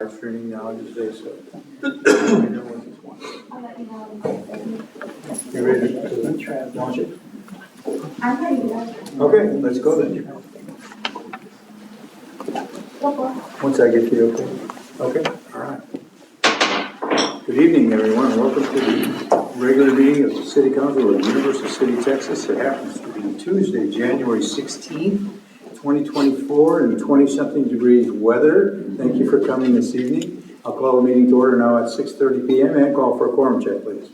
live streaming now today, so. I'll let you know. You ready to launch it? I'm ready to go. Okay, let's go then. Once I get to you, okay? Okay, all right. Good evening, everyone. Welcome to the regular meeting of the City Council of University City, Texas. It happens to be Tuesday, January 16th, 2024, and 20-something degrees weather. Thank you for coming this evening. I'll call the meeting to order now at 6:30 p.m. and call for a quorum check, please.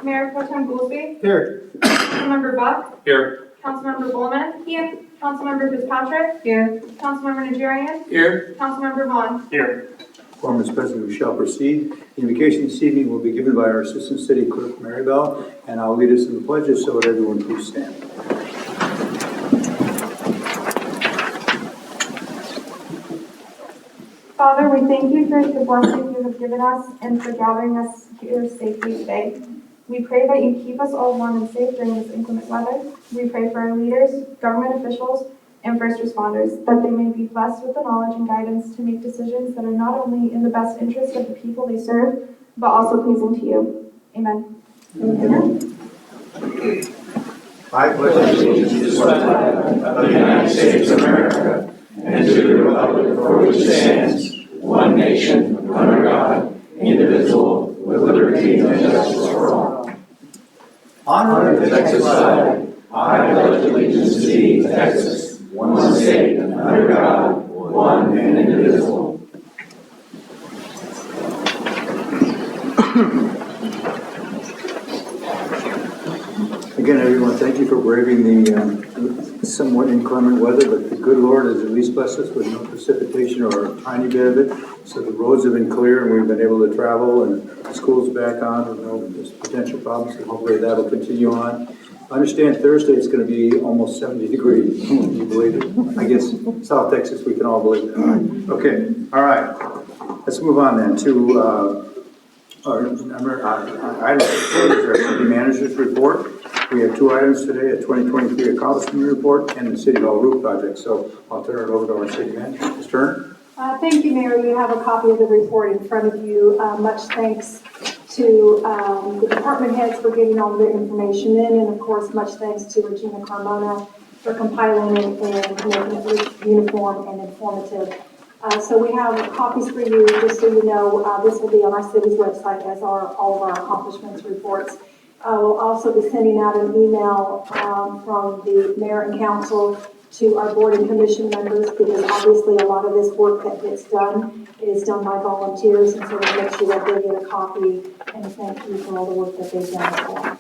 Mayor Pro Tem Goolsby. Here. Councilmember Buck. Here. Councilmember Bulman. Here. Councilmember Fitzpatrick. Here. Councilmember Najarian. Here. Councilmember Vaughan. Here. Quorum is present, we shall proceed. The invocation this evening will be given by our Assistant City Clerk, Maribel, and I'll lead us in the pledges, so would everyone please stand. Father, we thank you for the blessing you have given us and for gathering us here safely today. We pray that you keep us all warm and safe during this inclement weather. We pray for our leaders, government officials, and first responders, that they may be blessed with the knowledge and guidance to make decisions that are not only in the best interest of the people they serve, but also pleasing to you. Amen. Amen. I pledge allegiance to the flag of the United States of America and to the republic for which it stands, one nation, under God, indivisible, with liberty and justice for all. Honor the Texas flag. I pledge allegiance to thee, Texas, one state, under God, one and indivisible. Again, everyone, thank you for braving the somewhat inclement weather, but the good Lord has at least blessed us with no precipitation or a tiny bit of it. So the roads have been clear and we've been able to travel, and school's back on with no potential problems, and hopefully that'll continue on. I understand Thursday it's going to be almost 70 degrees. Can you believe it? I guess South Texas, we can all believe that. Okay, all right. Let's move on then to our item 4 is our city manager's report. We have 2 items today, a 2023 accomplishment report and the City Hall roof project. So I'll turn it over to our city manager. Ms. Turner? Thank you, Mayor. You have a copy of the report in front of you. Much thanks to the department heads for getting all their information in, and of course, much thanks to Regina Carmona for compiling it and making it uniform and informative. So we have copies for you, just so you know. This will be on our city's website, as are all of our accomplishments reports. We'll also be sending out an email from the mayor and council to our board and commission members, because obviously a lot of this work that gets done is done by volunteers, and so we'll make sure that they get a copy and thank you for all the work that they've done as well.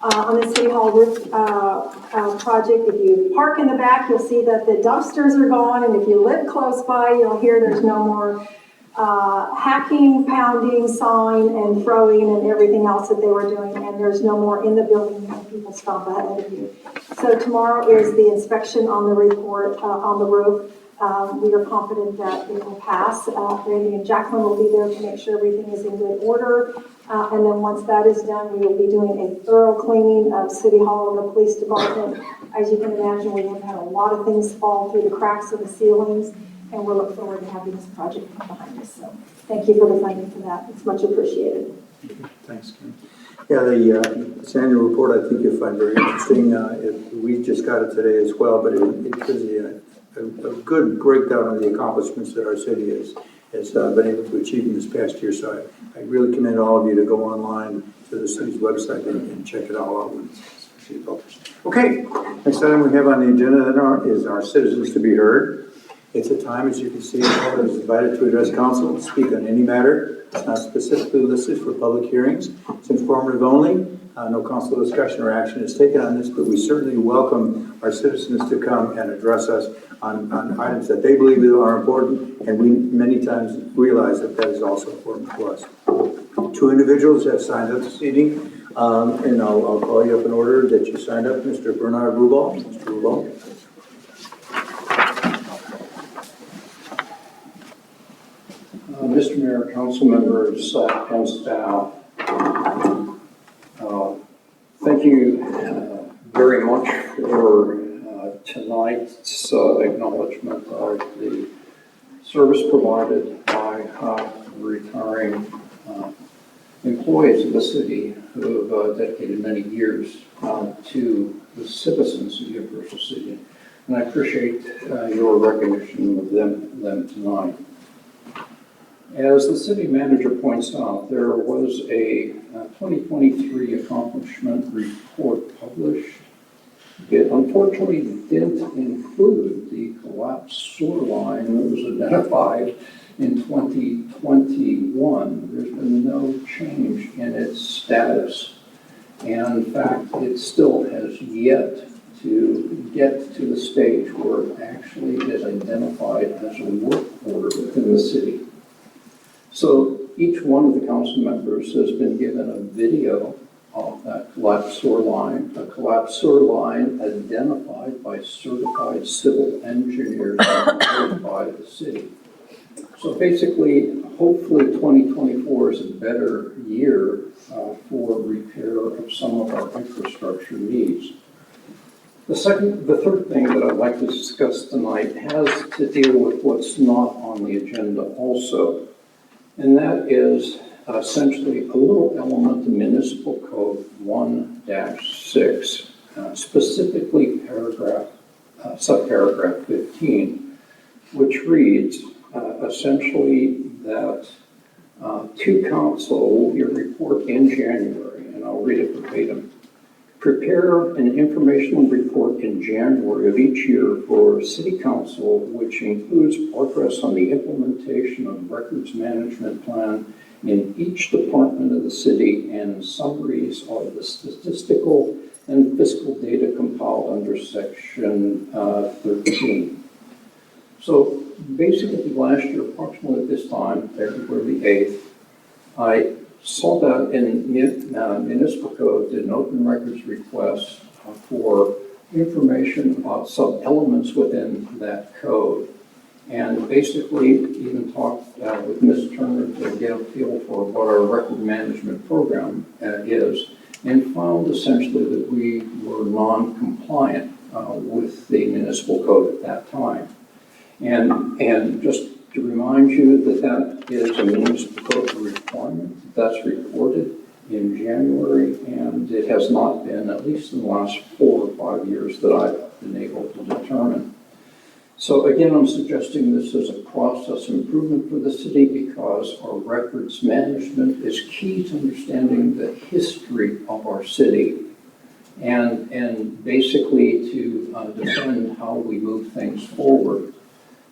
On the City Hall roof project, if you park in the back, you'll see that the dumpsters are gone, and if you live close by, you'll hear there's no more hacking, pounding, sawing, and throwing, and everything else that they were doing, and there's no more in the building when people stop ahead of you. So tomorrow is the inspection on the report on the roof. We are confident that it will pass. Randy and Jacqueline will be there to make sure everything is in good order. And then once that is done, we will be doing a thorough cleaning of City Hall and the police department. As you can imagine, we have had a lot of things fall through the cracks of the ceilings, and we'll look forward to having this project come behind us. So thank you for the funding for that. It's much appreciated. Thanks, Kim. Yeah, this annual report I think you'll find very interesting. We just got it today as well, but it gives you a good breakdown of the accomplishments that our city has been able to achieve in this past year. So I really commend all of you to go online to the city's website and check it all out when it's published. Okay, next item we have on the agenda then is our citizens to be heard. It's a time, as you can see, everyone is invited to address council, speak on any matter. It's not specifically listed for public hearings. It's informative only. No council discussion or action is taken on this, but we certainly welcome our citizens to come and address us on items that they believe are important, and we many times realize that that is also important to us. 2 individuals have signed up this evening, and I'll call you up in order that you signed up. Mr. Bernard Rubal. Mr. Rubal. Mr. Mayor, council members, and staff, thank you very much for tonight's acknowledgement of the service provided by by retiring employees of the city who have dedicated many years to the citizens of Universal City. And I appreciate your recognition of them tonight. As the city manager points out, there was a 2023 accomplishment report published. It unfortunately didn't include the collapsed sewer line that was identified in 2021. There's been no change in its status. And in fact, it still has yet to get to the stage where it actually is identified as a work order within the city. So each one of the council members has been given a video of that collapsed sewer line, a collapsed sewer line identified by certified civil engineers by the city. So basically, hopefully 2024 is a better year for repair of some of our infrastructure needs. The third thing that I'd like to discuss tonight has to deal with what's not on the agenda also, and that is essentially a little element of Municipal Code 1-6, specifically subparagraph 15, which reads essentially that to council will be a report in January, and I'll read it verbatim. Prepare an informational report in January of each year for City Council, which includes progress on the implementation of records management plan in each department of the city and summaries of the statistical and fiscal data compiled under section 13. So basically last year, approximately at this time, February the 8th, I saw that in Municipal Code did an open records request for information about sub-elements within that code. And basically even talked with Ms. Turner to get a feel for what our record management program is, and found essentially that we were non-compliant with the municipal code at that time. And just to remind you that is a municipal code requirement that's reported in January, and it has not been, at least in the last 4 or 5 years, that I've been able to determine. So again, I'm suggesting this is a process improvement for the city because our records management is key to understanding the history of our city and basically to defend how we move things forward.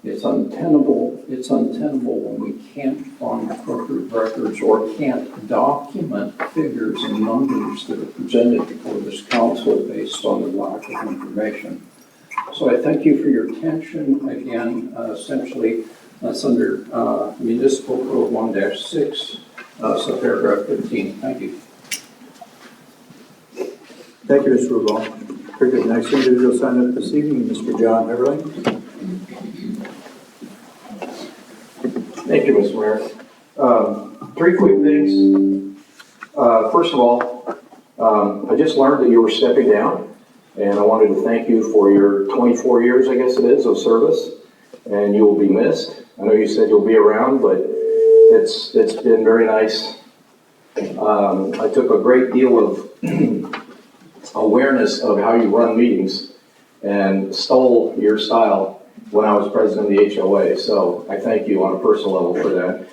It's untenable when we can't find appropriate records or can't document figures and numbers that are presented before this council based on the lack of information. So I thank you for your attention. Again, essentially, that's under Municipal Code 1-6, subparagraph 15. Thank you. Thank you, Mr. Vaughan. Very good. Next individual signed up this evening, Mr. John Everly. Thank you, Mr. Mayor. 3 quick things. First of all, I just learned that you were stepping down, and I wanted to thank you for your 24 years, I guess it is, of service, and you will be missed. I know you said you'll be around, but it's been very nice. I took a great deal of awareness of how you run meetings and stole your style when I was president of the HOA, so I thank you on a personal level for that.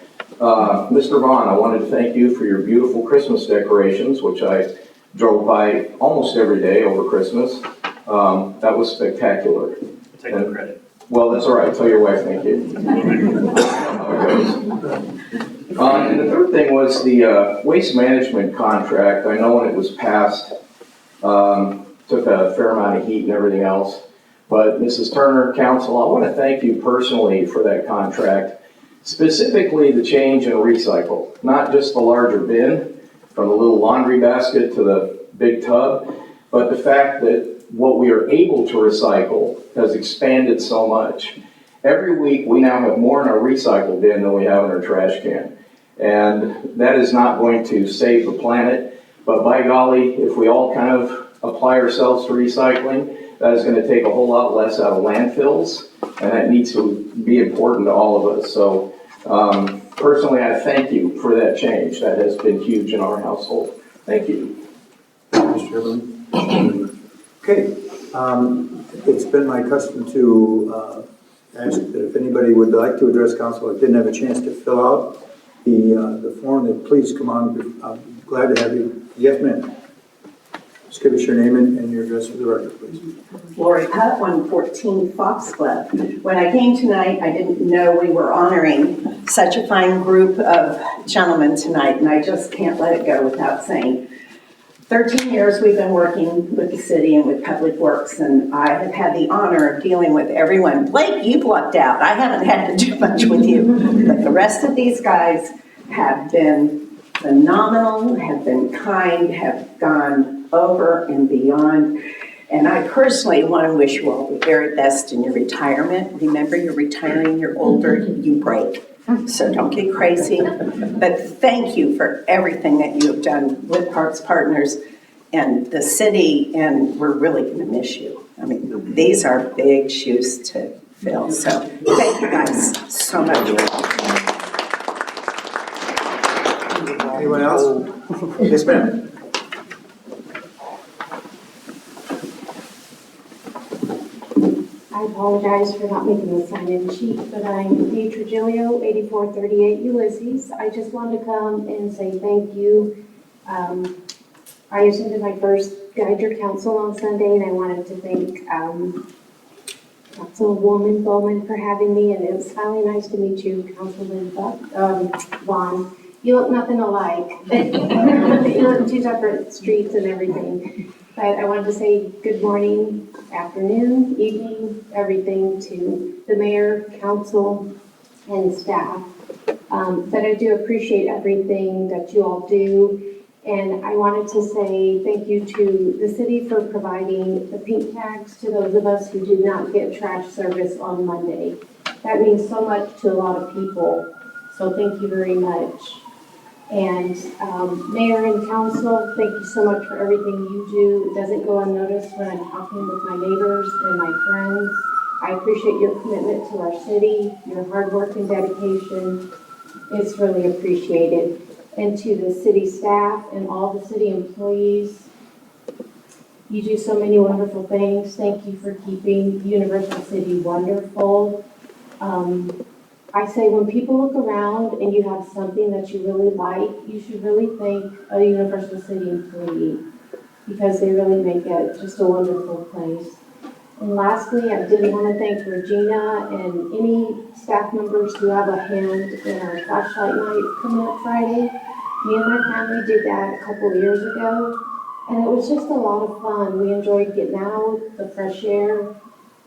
Mr. Vaughan, I wanted to thank you for your beautiful Christmas decorations, which I drove by almost every day over Christmas. That was spectacular. Take the credit. Well, that's all right. Tell your wife thank you. And the third thing was the waste management contract. I know when it was passed, took a fair amount of heat and everything else. But Mrs. Turner, Council, I want to thank you personally for that contract, specifically the change in recycle, not just the larger bin from the little laundry basket to the big tub, but the fact that what we are able to recycle has expanded so much. Every week we now have more in our recycle bin than we have in our trash can. And that is not going to save the planet, but by golly, if we all kind of apply ourselves to recycling, that is going to take a whole lot less out of landfills, and that needs to be important to all of us. So personally, I thank you for that change. That has been huge in our household. Thank you. Mr. Everly? Okay, it's been my custom to ask that if anybody would like to address council that didn't have a chance to fill out the form, that please come on. I'm glad to have you. Yes, ma'am. Just give us your name and your address for the record, please. Lori Putt, 114 Foxglove. When I came tonight, I didn't know we were honoring such a fine group of gentlemen tonight, and I just can't let it go without saying 13 years we've been working with the city and with Public Works, and I have had the honor of dealing with everyone. Blake, you've lucked out. I haven't had to do much with you, but the rest of these guys have been phenomenal, have been kind, have gone over and beyond. And I personally want to wish you all the very best in your retirement. Remember, you're retiring, you're older, you break. So don't get crazy. But thank you for everything that you have done with Parks Partners and the city, and we're really going to miss you. I mean, these are big shoes to fill. So thank you guys so much. Anyone else? Yes, ma'am. I apologize for not making the sign-in sheet, but I'm Dee Trigilio, 8438 Ulysses. I just wanted to come and say thank you. I attended my first Geiger Council on Sunday, and I wanted to thank Councilwoman Bulman for having me, and it was finally nice to meet you, Councilman Vaughan. You look nothing alike. You live in two separate streets and everything. But I wanted to say good morning, afternoon, evening, everything to the mayor, council, and staff. That I do appreciate everything that you all do. And I wanted to say thank you to the city for providing the pink tags to those of us who did not get trash service on Monday. That means so much to a lot of people. So thank you very much. And Mayor and Council, thank you so much for everything you do. It doesn't go unnoticed when I'm talking with my neighbors and my friends. I appreciate your commitment to our city, your hard work and dedication. It's really appreciated. And to the city staff and all the city employees, you do so many wonderful things. Thank you for keeping Universal City wonderful. I say when people look around and you have something that you really like, you should really thank a Universal City employee because they really make it just a wonderful place. And lastly, I did want to thank Regina and any staff members who have a hand in our flashlight night coming up Friday. Me and my family did that a couple of years ago, and it was just a lot of fun. We enjoyed getting out, the fresh air.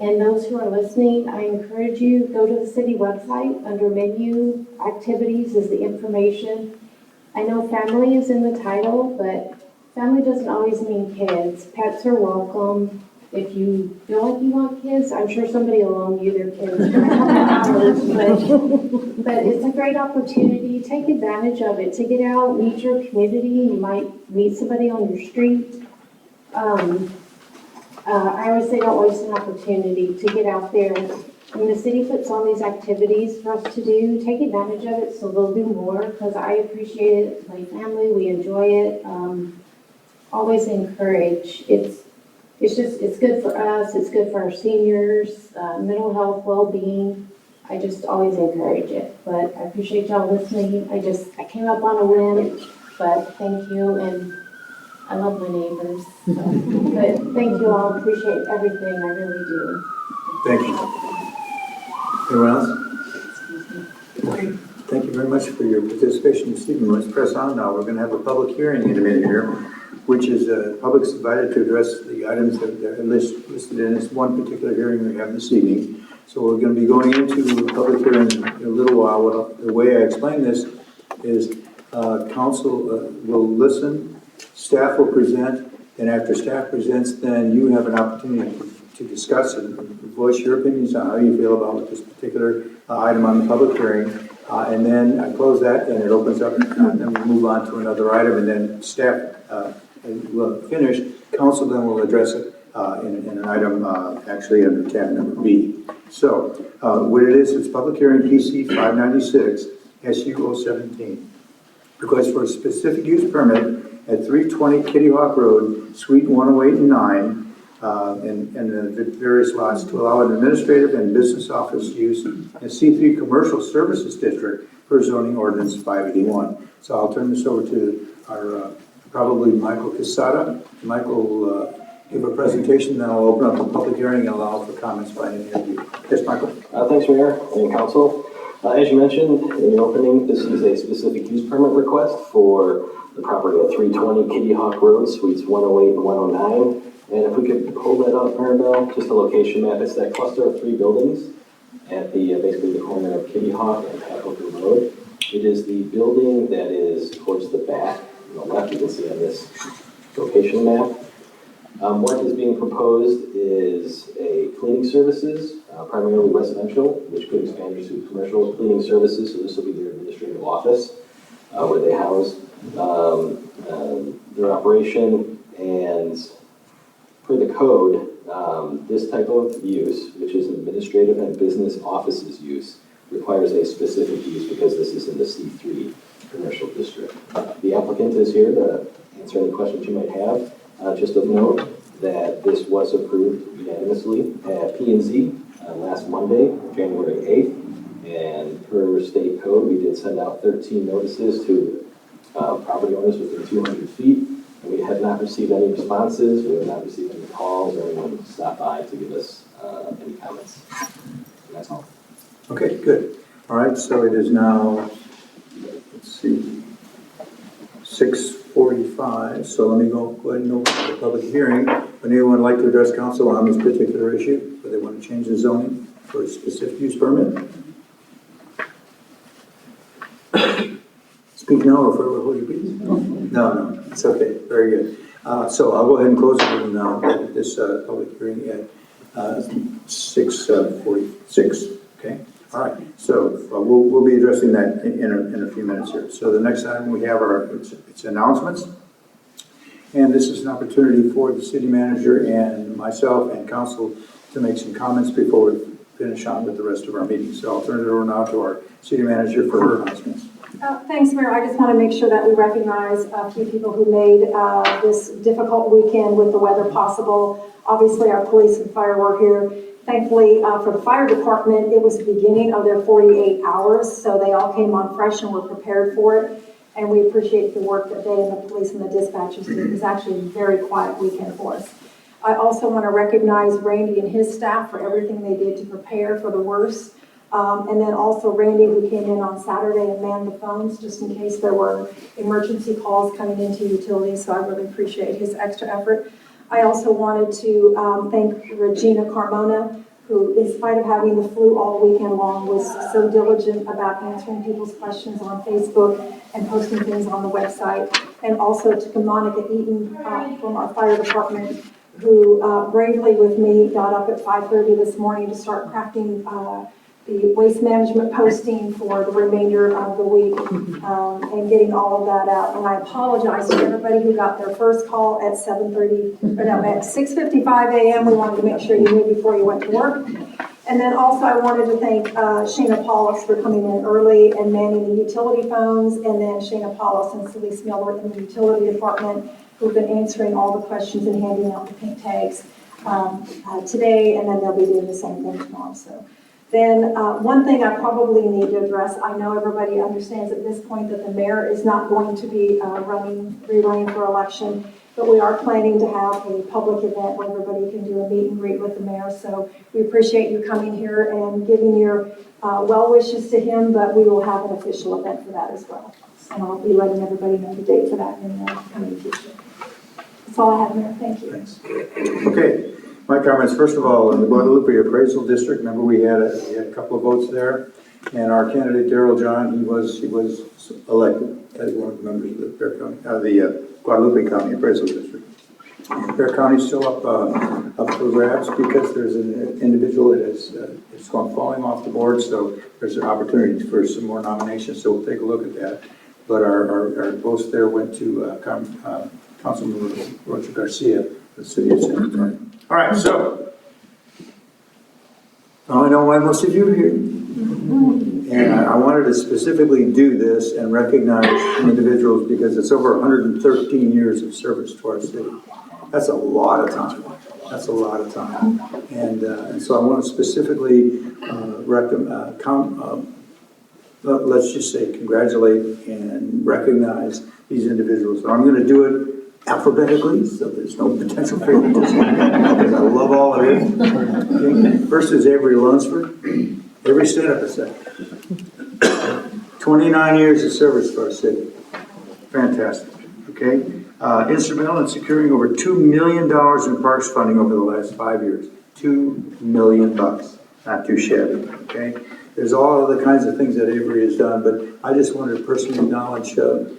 And those who are listening, I encourage you, go to the city website. Under menu, activities is the information. I know family is in the title, but family doesn't always mean kids. Pets are welcome. If you feel like you want kids, I'm sure somebody will loan you their kids for a couple hours. But it's a great opportunity. Take advantage of it to get out, meet your community. You might meet somebody on your street. I always say don't waste an opportunity to get out there. When the city puts on these activities for us to do, take advantage of it so they'll do more because I appreciate it. My family, we enjoy it. Always encourage. It's good for us. It's good for our seniors, mental health, well-being. I just always encourage it. But I appreciate y'all listening. I came up on a whim, but thank you. And I love my neighbors. But thank you all. Appreciate everything. I really do. Thank you. Anyone else? Okay. Thank you very much for your participation this evening. Let's press on now. We're going to have a public hearing in a minute here, which is public's invited to address the items that are listed in this one particular hearing we have this evening. So we're going to be going into a public hearing in a little while. The way I explain this is council will listen, staff will present, and after staff presents, then you have an opportunity to discuss and voice your opinions on how you feel about this particular item on the public hearing. And then I close that and it opens up, and then we move on to another item, and then staff will finish. Council then will address it in an item actually under tab number B. So what it is, it's public hearing PC 596. SU 017. Request for a specific use permit at 320 Kitty Hawk Road, Suite 108 and 9, and the various lots to allow an administrative and business office use in C3 Commercial Services District for zoning ordinance 581. So I'll turn this over to our probably Michael Quesada. Michael will give a presentation, then I'll open up the public hearing and allow for comments by any of you. Yes, Michael. Thanks, Mayor and Council. As you mentioned in your opening, this is a specific use permit request for the property at 320 Kitty Hawk Road, Suites 108 and 109. And if we could pull that up, Maribel, just a location map. It's that cluster of 3 buildings at the basically the corner of Kitty Hawk and Appleton Road. It is the building that is towards the back, on the left, you can see on this location map. What is being proposed is a cleaning services, primarily residential, which could expand into commercial cleaning services. So this will be their administrative office, where they house their operation. And per the code, this type of use, which is administrative and business offices use, requires a specific use because this is in the C3 commercial district. The applicant is here to answer any questions you might have. Just of note that this was approved unanimously at P&Z last Monday, January 8th. And per state code, we did send out 13 notices to property owners within 200 feet. And we have not received any responses. We have not received any calls or anyone to stop by to give us any comments. And that's all. Okay, good. All right, so it is now, let's see, 6:45. So let me go ahead and open the public hearing. Would anyone like to address council on this particular issue? Whether they want to change the zoning for a specific use permit? Speak now or forever hold your peace? No, it's okay. Very good. So I'll go ahead and close the meeting now at this public hearing at 6:46. Okay. All right. So we'll be addressing that in a few minutes here. So the next item we have it's announcements, and this is an opportunity for the city manager and myself and council to make some comments before we finish on with the rest of our meeting. So I'll turn it over now to our city manager for her announcements. Thanks, Mayor. I just want to make sure that we recognize a few people who made this difficult weekend with the weather possible. Obviously, our police and fire were here. Thankfully, for the fire department, it was the beginning of their 48 hours, so they all came on fresh and were prepared for it. And we appreciate the work that they and the police and the dispatchers did. It was actually a very quiet weekend for us. I also want to recognize Randy and his staff for everything they did to prepare for the worst. And then also Randy, who came in on Saturday and manned the phones just in case there were emergency calls coming into utilities. So I really appreciate his extra effort. I also wanted to thank Regina Carmona, who, in spite of having the flu all weekend long, was so diligent about answering people's questions on Facebook and posting things on the website. And also to Monica Eaton from our fire department, who bravely with me got up at 5:30 this morning to start crafting the waste management posting for the remainder of the week and getting all of that out. And I apologize to everybody who got their first call at 6:55 a.m. We wanted to make sure you knew before you went to work. And then also I wanted to thank Shayna Paulus for coming in early and manning the utility phones, and then Shayna Paulus and Celeste Miller in the utility department, who've been answering all the questions and handing out the pink tags today, and then they'll be doing the same thing tomorrow. So. Then one thing I probably need to address, I know everybody understands at this point that the mayor is not going to be rerunning for election, but we are planning to have a public event where everybody can do a meet and greet with the mayor. So we appreciate you coming here and giving your well wishes to him, but we will have an official event for that as well. And I'll be letting everybody know the date for that in the coming future. That's all I have, Mayor. Thank you. Thanks. Okay. My comments, first of all, in the Guadalupe Appraisal District, remember we had a couple of votes there, and our candidate, Darrell John, he was elected as one of the members of the Guadalupe County Appraisal District. Bear County is still up for grabs because there's an individual that is gone falling off the board, so there's an opportunity for some more nominations, so we'll take a look at that. But our votes there went to Councilmember Roger Garcia, the city of San Antonio. All right, so I know why most of you are here. And I wanted to specifically do this and recognize individuals because it's over 113 years of service to our city. That's a lot of time. That's a lot of time. And so I want to specifically let's just say congratulate and recognize these individuals. I'm going to do it alphabetically, so there's no potential favoritism, because I love all of you. Okay. First is Avery Lunsford. Avery, stand up a second. 29 years of service to our city. Fantastic. Okay. Instrumental in securing over $2 million in parks funding over the last 5 years. $2 million. Not too shabby. Okay. There's all other kinds of things that Avery has done, but I just wanted to personally acknowledge the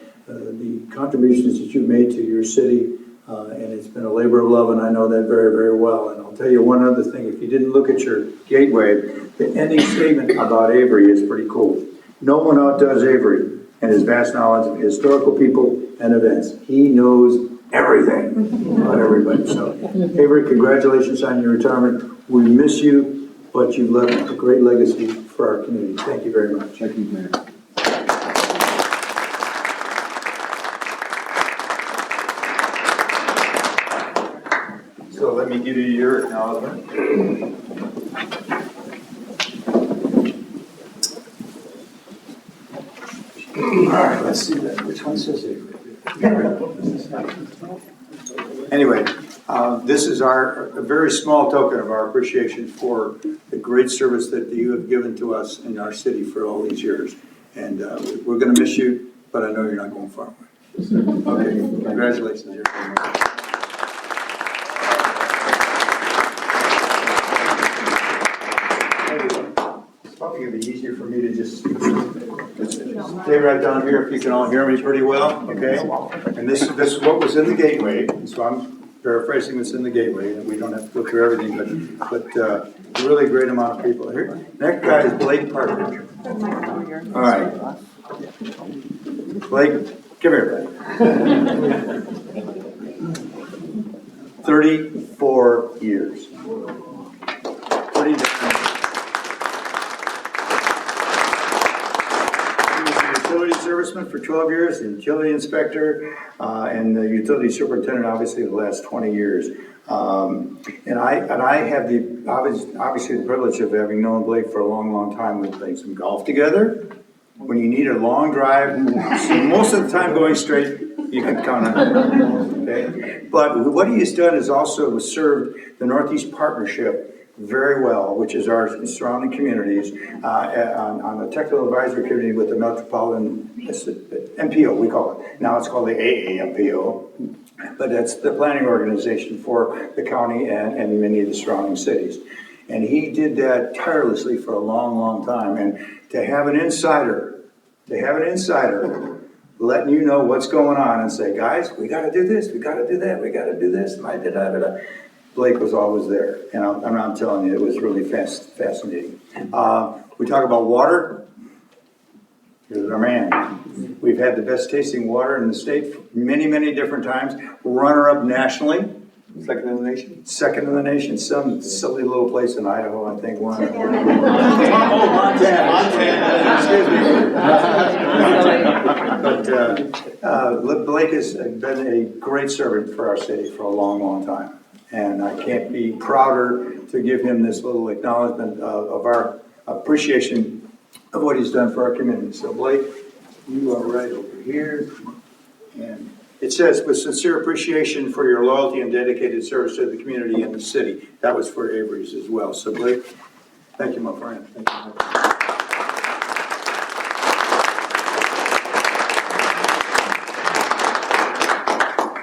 contributions that you've made to your city, and it's been a labor of love, and I know that very, very well. And I'll tell you one other thing. If you didn't look at your gateway, the ending statement about Avery is pretty cool. No one outdoes Avery and his vast knowledge of historical people and events. He knows everything about everybody. So, Avery, congratulations on your retirement. We miss you, but you've left a great legacy for our community. Thank you very much. Thank you, Mayor. So let me give you your acknowledgement. All right, let's see that. Which one says it? Anyway, this is a very small token of our appreciation for the great service that you have given to us in our city for all these years. And we're going to miss you, but I know you're not going far away. Okay, congratulations. It's probably going to be easier for me to just stay right down here if you can all hear me pretty well, okay? And this is what was in the gateway, so I'm paraphrasing what's in the gateway, and we don't have to go through everything, but a really great amount of people here. Next guy is Blake Parker. All right. Blake, come here. 34 years. Pretty different. Utility serviceman for 12 years, the utility inspector, and the utility superintendent, obviously, the last 20 years. And I have obviously the privilege of having known Blake for a long, long time. We played some golf together. When you need a long drive, most of the time going straight, you can count on it. Okay? But what he has done is also served the Northeast Partnership very well, which is our surrounding communities, on the technical advisory committee with the Metropolitan MPO, we call it. Now it's called the AAMPO, but that's the planning organization for the county and many of the surrounding cities. And he did that tirelessly for a long, long time. And to have an insider letting you know what's going on and say, guys, we got to do this, we got to do that, we got to do this, Blake was always there, and I'm telling you, it was really fascinating. We talk about water. Here's our man. We've had the best tasting water in the state many, many different times. Runner-up nationally. Second in the nation? Second in the nation. Some silly little place in Idaho, I think, won. Montana. But Blake has been a great servant for our city for a long, long time. And I can't be prouder to give him this little acknowledgement of our appreciation of what he's done for our community. So Blake, you are right over here. And it says, with sincere appreciation for your loyalty and dedicated service to the community and the city. That was for Avery's as well. So Blake, thank you, my friend. Thank you.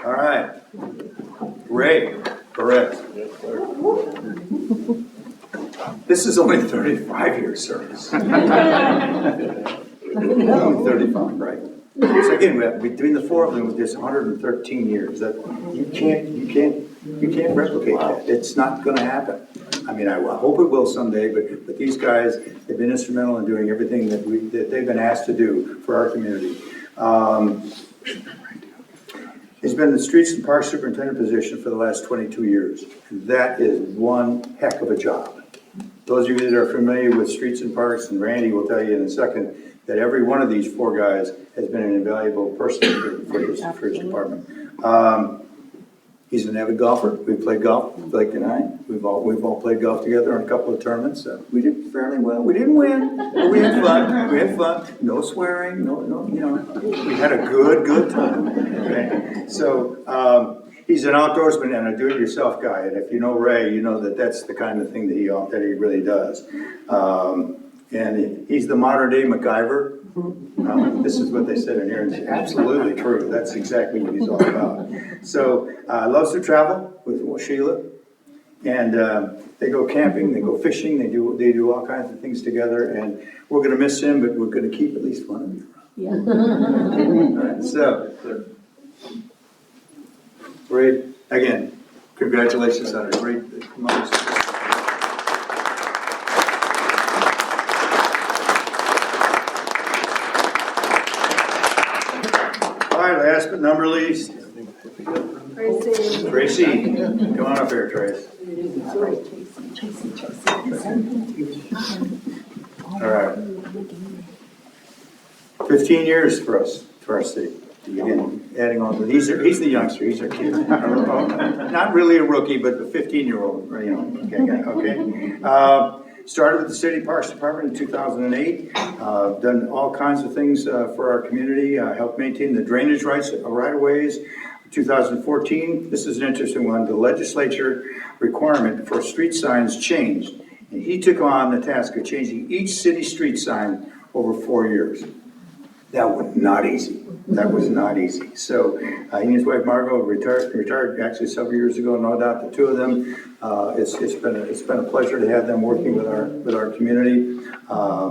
All right. Ray. Correct. This is only 35 years service. Only 35, right? So again, between the four of them, there's 113 years. That you can't replicate that. It's not going to happen. I mean, I hope it will someday, but these guys have been instrumental in doing everything that they've been asked to do for our community. He's been in the Streets and Parks Superintendent position for the last 22 years. That is one heck of a job. Those of you that are familiar with streets and parks, and Randy will tell you in a second, that every one of these 4 guys has been an invaluable person for his department. He's an avid golfer. We played golf, Blake and I. We've all played golf together on a couple of tournaments. We did fairly well. We didn't win, but we had fun. We had fun. No swearing. No. We had a good time. Okay. So he's an outdoorsman and a do-it-yourself guy. And if you know Ray, you know that that's the kind of thing that he really does. And he's the modern-day MacGyver. This is what they said in here, and it's absolutely true. That's exactly what he's all about. So loves to travel with Sheila, and they go camping, they go fishing, they do all kinds of things together, and we're going to miss him, but we're going to keep at least one of you around. Yeah. All right, so great. Again, congratulations on a great promotion. Last but not least, Tracy. Come on up here, Trace. All right. 15 years for us, for our city. Again, adding on to he's the youngster. He's our kid. Not really a rookie, but a 15-year-old. Okay. Started with the City Parks Department in 2008. Done all kinds of things for our community. Helped maintain the drainage right-of-ways. 2014, this is an interesting one. The legislature requirement for street signs changed. And he took on the task of changing each city street sign over 4 years. That was not easy. So he and his wife Margot retired actually several years ago. No doubt the two of them. It's been a pleasure to have them working with our community.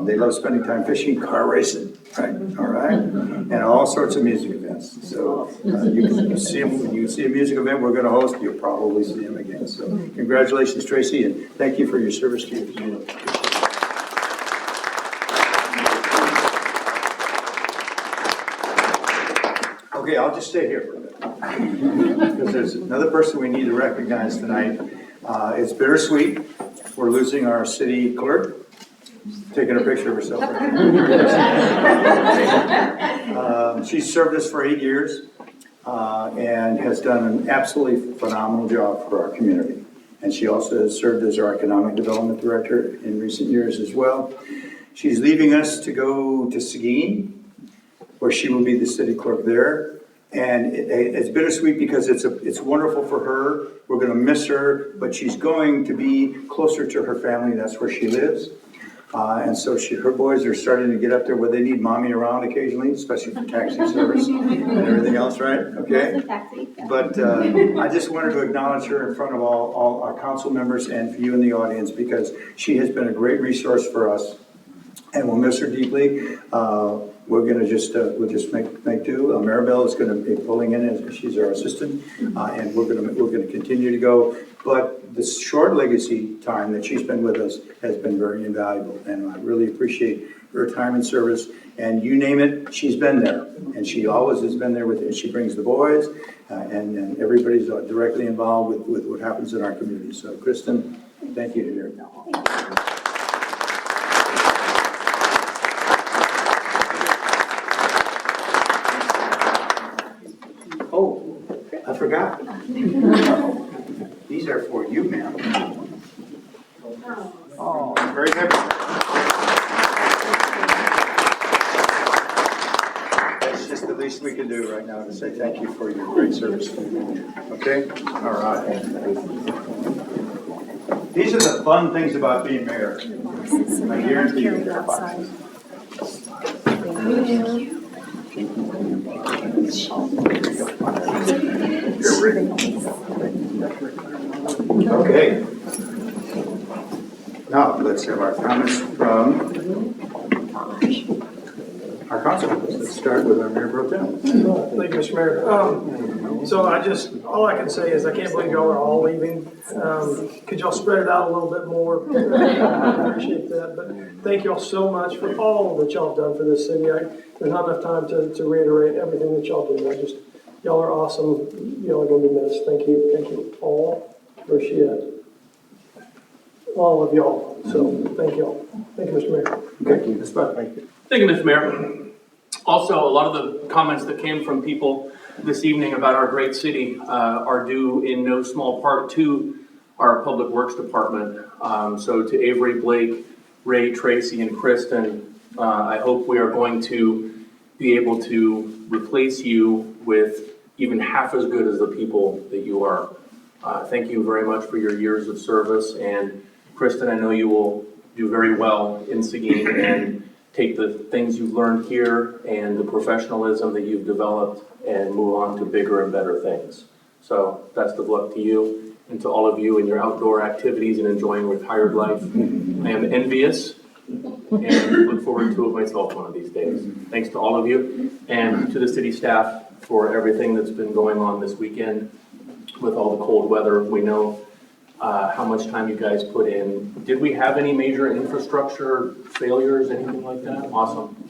They love spending time fishing, car racing, right? All right, and all sorts of music events. So you can see them when you see a music event we're going to host. You'll probably see them again. So congratulations, Tracy, and thank you for your service to your community. Okay, I'll just stay here for a bit because there's another person we need to recognize tonight. It's bittersweet. We're losing our city clerk. Taking a picture of herself right now. She's served us for 8 years and has done an absolutely phenomenal job for our community. And she also has served as our economic development director in recent years as well. She's leaving us to go to Seguin, where she will be the city clerk there. And it's bittersweet because it's wonderful for her. We're going to miss her, but she's going to be closer to her family. That's where she lives. And so her boys are starting to get up there where they need mommy around occasionally, especially for taxi service and everything else, right? Okay. But I just wanted to acknowledge her in front of all our council members and for you in the audience because she has been a great resource for us. And we'll miss her deeply. We're going to we'll just make do. Maribel is going to be pulling in as she's our assistant, and we're going to continue to go. But the short legacy time that she's been with us has been very invaluable, and I really appreciate her time and service. And you name it, she's been there, and she always has been there with it. She brings the boys, and everybody's directly involved with what happens in our community. So, Kristen, thank you to her. Oh, I forgot. These are for you, ma'am. Oh, very happy. That's just the least we can do right now to say thank you for your great service. Okay? All right. These are the fun things about being mayor. I guarantee you they're fun. Okay. Now, let's have our comments from our councilmembers. Let's start with our Mayor Pro Tem. Thank you, Mr. Mayor. So all I can say is I can't believe y'all are all leaving. Could y'all spread it out a little bit more? I appreciate that. But thank y'all so much for all that y'all have done for this city. There's not enough time to reiterate everything that y'all do. Y'all are awesome. Y'all are going to be missed. Thank you. Thank you all. Where's she at? all of y'all. So thank y'all. Thank you, Mr. Mayor. Thank you, Ms. Buck, thank you. Thank you, Mr. Mayor. Also, a lot of the comments that came from people this evening about our great city are due in no small part to our Public Works Department. So to Avery, Blake, Ray, Tracy, and Kristen, I hope we are going to be able to replace you with even half as good as the people that you are. Thank you very much for your years of service. And Kristen, I know you will do very well in Seguin and take the things you've learned here and the professionalism that you've developed and move on to bigger and better things. So best of luck to you and to all of you in your outdoor activities and enjoying retired life. I am envious and look forward to it myself one of these days. Thanks to all of you and to the city staff for everything that's been going on this weekend with all the cold weather. We know how much time you guys put in. Did we have any major infrastructure failures, anything like that? Awesome.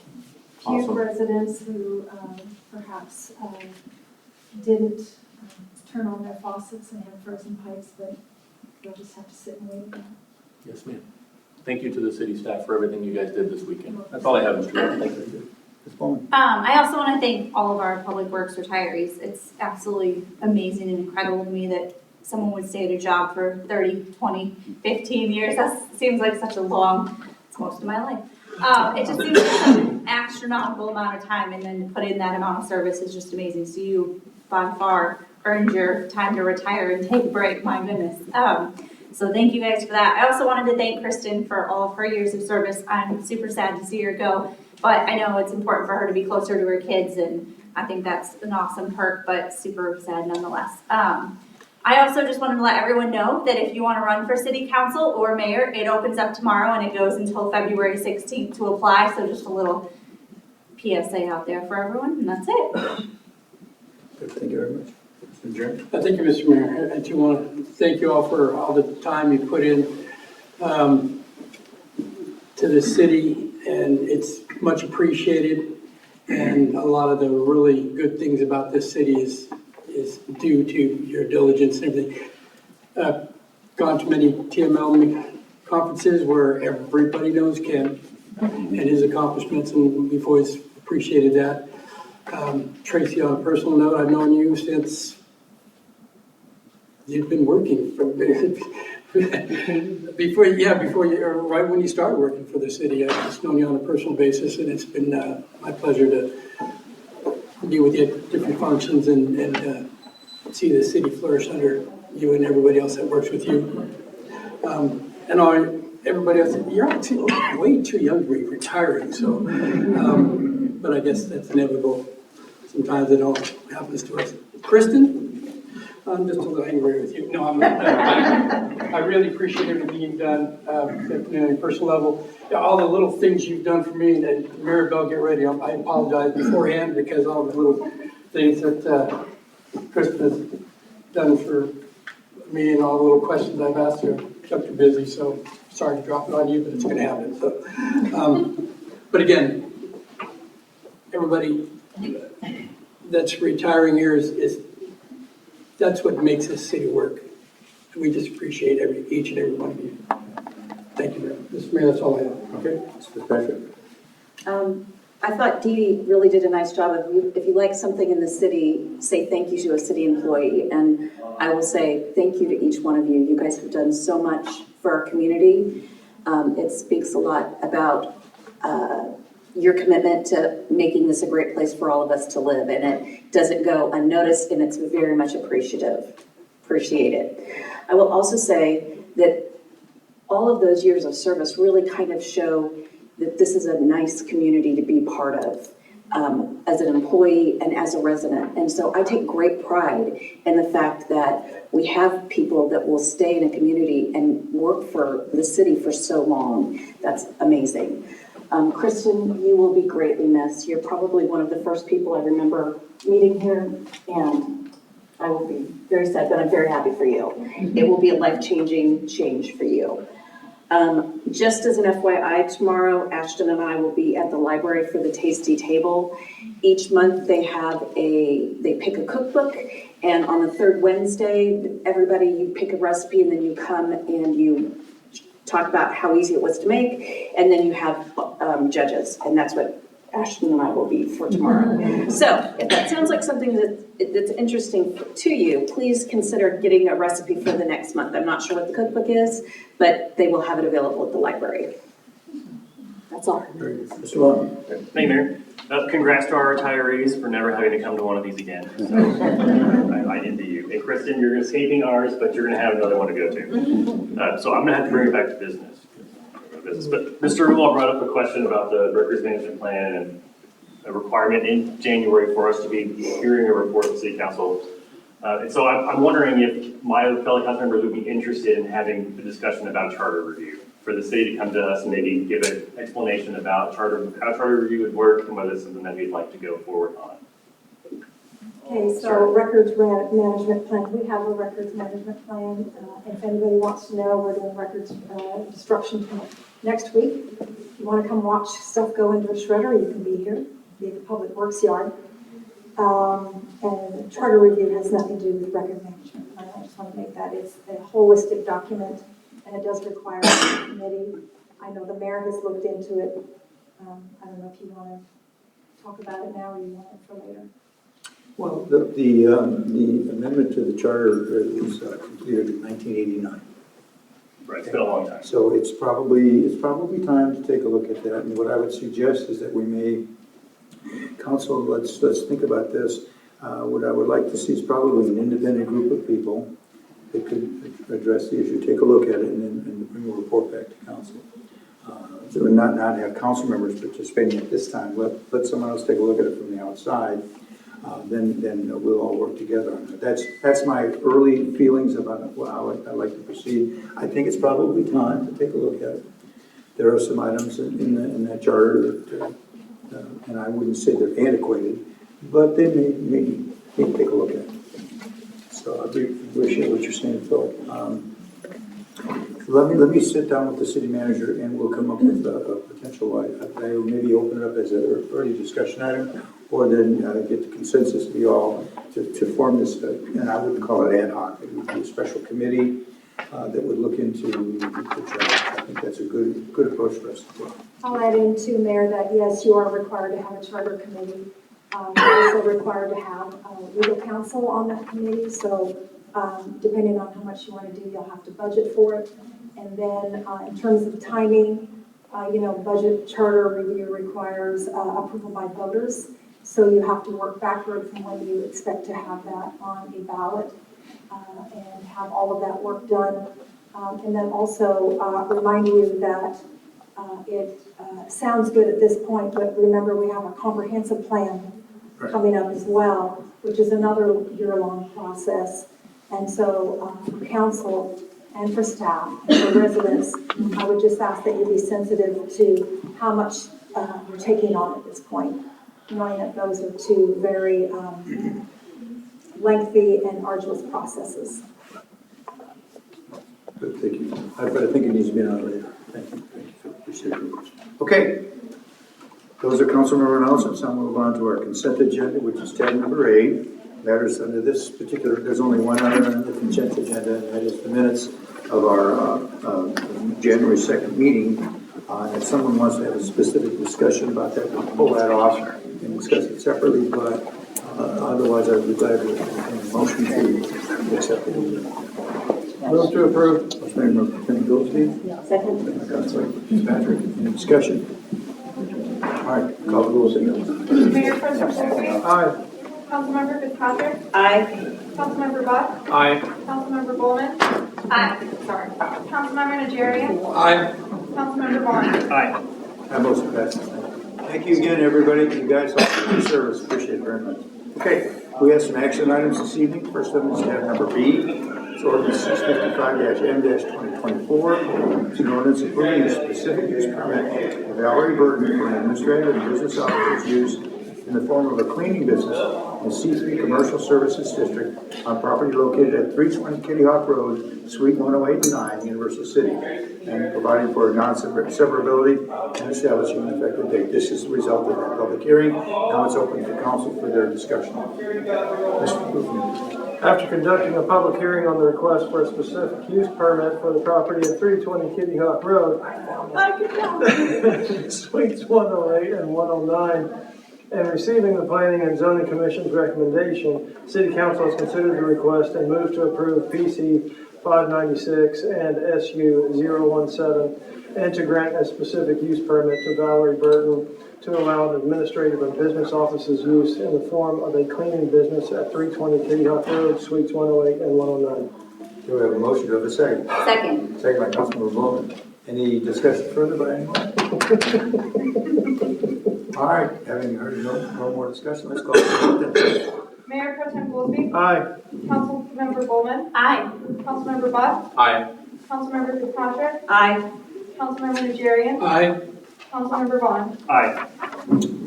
Few residents who perhaps didn't turn on their faucets and had frozen pipes, but they'll just have to sit and wait. Yes, ma'am. Thank you to the city staff for everything you guys did this weekend. That's all I have, Mr. Mayor. Thank you. Ms. Bulman. I also want to thank all of our Public Works retirees. It's absolutely amazing and incredible to me that someone would stay at a job for 30, 20, 15 years. That seems like such a long, it's most of my life. It just seems like such an astronomical amount of time, and then to put in that amount of service is just amazing. So you, by far, earned your time to retire and take a break, my goodness. So thank you guys for that. I also wanted to thank Kristen for all of her years of service. I'm super sad to see her go, but I know it's important for her to be closer to her kids, and I think that's an awesome perk, but super sad nonetheless. I also just wanted to let everyone know that if you want to run for city council or mayor, it opens up tomorrow and it goes until February 16th to apply. So just a little PSA out there for everyone, and that's it. Good, thank you very much. Mr. Adjournment. Thank you, Mr. Mayor. I do want to thank you all for all the time you put in to the city, and it's much appreciated. And a lot of the really good things about this city is due to your diligence and everything. Gone to many TML conferences where everybody knows Ken and his accomplishments, and we've always appreciated that. Tracy, on a personal note, I've known you since you've been working before you, or right when you started working for the city. I've just known you on a personal basis, and it's been my pleasure to deal with you at different functions and see the city flourish under you and everybody else that works with you. And everybody else, you're all way too young to be retiring, so, but I guess that's inevitable. Sometimes it all happens to us. Kristen, I'm just a little angry with you. No, I'm not. I really appreciate everything you've done on a personal level. All the little things you've done for me, and Maribel, get ready. I apologize beforehand because all the little things that Kristen has done for me and all the little questions I've asked her kept her busy. So sorry to drop it on you, but it's going to happen. So, but again, everybody that's retiring here is that's what makes this city work. We just appreciate each and every one of you. Thank you, Mr. Mayor. That's all I have. Okay, Mr. Patrick. I thought Dee Dee really did a nice job of, if you like something in the city, say thank you to a city employee. And I will say thank you to each one of you. You guys have done so much for our community. It speaks a lot about your commitment to making this a great place for all of us to live. And it doesn't go unnoticed, and it's very much appreciated. I will also say that all of those years of service really kind of show that this is a nice community to be part of as an employee and as a resident. And so I take great pride in the fact that we have people that will stay in a community and work for the city for so long. That's amazing. Kristen, you will be greatly missed. You're probably one of the first people I remember meeting here, and I will be very sad, but I'm very happy for you. It will be a life-changing change for you. Just as an FYI, tomorrow, Ashton and I will be at the library for the Tasty Table. Each month they pick a cookbook, and on the third Wednesday, everybody, you pick a recipe and then you come and you talk about how easy it was to make, and then you have judges, and that's what Ashton and I will be for tomorrow. So if that sounds like something that's interesting to you, please consider getting a recipe for the next month. I'm not sure what the cookbook is, but they will have it available at the library. That's all. Mr. Vaughan. Thank you, Mayor. Congrats to our retirees for never having to come to one of these again. So, I envy you. And Kristen, you're escaping ours, but you're going to have another one to go to. So I'm going to have to bring it back to business. But Mr. Ruhl brought up a question about the records management plan and a requirement in January for us to be hearing a report of the City Council. And so I'm wondering if my fellow council members would be interested in having a discussion about charter review, for the city to come to us and maybe give an explanation about how charter review would work and whether it's something that we'd like to go forward on. Okay, so records management plan, we have a records management plan. If anybody wants to know, we're doing records destruction next week. If you want to come watch stuff go into a shredder, you can be here, be at the Public Works Yard. And charter review has nothing to do with record management plan. I just want to make that, it's a holistic document, and it does require a committee. I know the mayor has looked into it. I don't know if you want to talk about it now or you want it for later. Well, the amendment to the charter is completed in 1989. Right, it's been a long time. So it's probably time to take a look at that. And what I would suggest is that we may, council, let's think about this. What I would like to see is probably an independent group of people that could address the issue, take a look at it, and bring a report back to council. So not have council members participating at this time. Let someone else take a look at it from the outside. Then we'll all work together on it. That's my early feelings about how I'd like to proceed. I think it's probably time to take a look at it. There are some items in that charter that, and I wouldn't say they're antiquated, but they may take a look at it. So I appreciate what you're saying, Phil. Let me sit down with the city manager and we'll come up with a potential, I will maybe open it up as an early discussion item, or then get the consensus of you all to form this, and I wouldn't call it ad hoc, it would be a special committee that would look into the charter. I think that's a good approach for us to take. I'll add in too, Mayor, that yes, you are required to have a charter committee. You're also required to have legal counsel on that committee, so depending on how much you want to do, you'll have to budget for it. And then in terms of timing, budget charter review requires approval by voters. So you have to work backward from when you expect to have that on a ballot and have all of that work done. And then also remind you that it sounds good at this point, but remember we have a comprehensive plan coming up as well, which is another year-long process. And so for council and for staff and for residents, I would just ask that you be sensitive to how much you're taking on at this point, knowing that those are two very lengthy and arduous processes. Good, thank you. But I think it needs to be on later. Thank you. Appreciate it. Okay. Those are council member announcements. I'll move on to our consent agenda, which is tab number 8. Matters under this particular, there's only one item on the consent agenda, and that is the minutes of our January 2nd meeting. If someone wants to have a specific discussion about that, we'll pull that off and discuss it separately, but otherwise I would be glad to entertain a motion to accept the meeting. Move to approve. Motion by Lieutenant Goolsby. Second. Councilor Fitzpatrick. Any discussion? All right, call the rules again. Mayor Pro Tem Goolsby. Aye. Councilmember Fitzpatrick. Aye. Councilmember Buck. Aye. Councilmember Bulman. Aye. Sorry. Councilmember Najarian. Aye. Councilmember Vaughan. Aye. That motion passes. Thank you again, everybody. You guys all for your service. Appreciate it very much. Okay, we have some action items this evening. First of them is tab number B. It's ordinance 655-M-2024. It's an ordinance approving a specific use permit of Valerie Byrd for an administrative and business officer's use in the form of a cleaning business in C3 Commercial Services District on property located at 320 Kitty Hawk Road, Suite 108-9, Universal City, and providing for non-severability and establishing an effective date. This is the result of that public hearing. Now it's open to council for their discussion. Mr. Bulman. After conducting a public hearing on the request for a specific use permit for the property at 320 Kitty Hawk Road, Suites 108 and 109, and receiving the Planning and Zoning Commission's recommendation, City Council has considered the request and moved to approve PC 596 and SU 017, and to grant a specific use permit to Valerie Burton to allow an administrative and business offices use in the form of a cleaning business at 320 Kitty Hawk Road, Suites 108 and 109. Do we have a motion? Do we have a second? Second. Second by Councilmember Bulman. Any discussion further by anyone? All right, having heard no more discussion, let's go. Mayor Pro Tem Goolsby. Aye. Councilmember Bulman. Aye. Councilmember Buck. Aye. Councilmember Fitzpatrick. Aye. Councilmember Najarian. Aye. Councilmember Vaughan. Aye.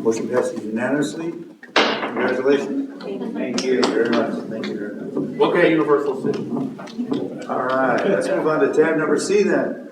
Motion passes unanimously. Congratulations. Thank you very much. Thank you very much. Okay, Universal City. All right, let's move on to tab number C then.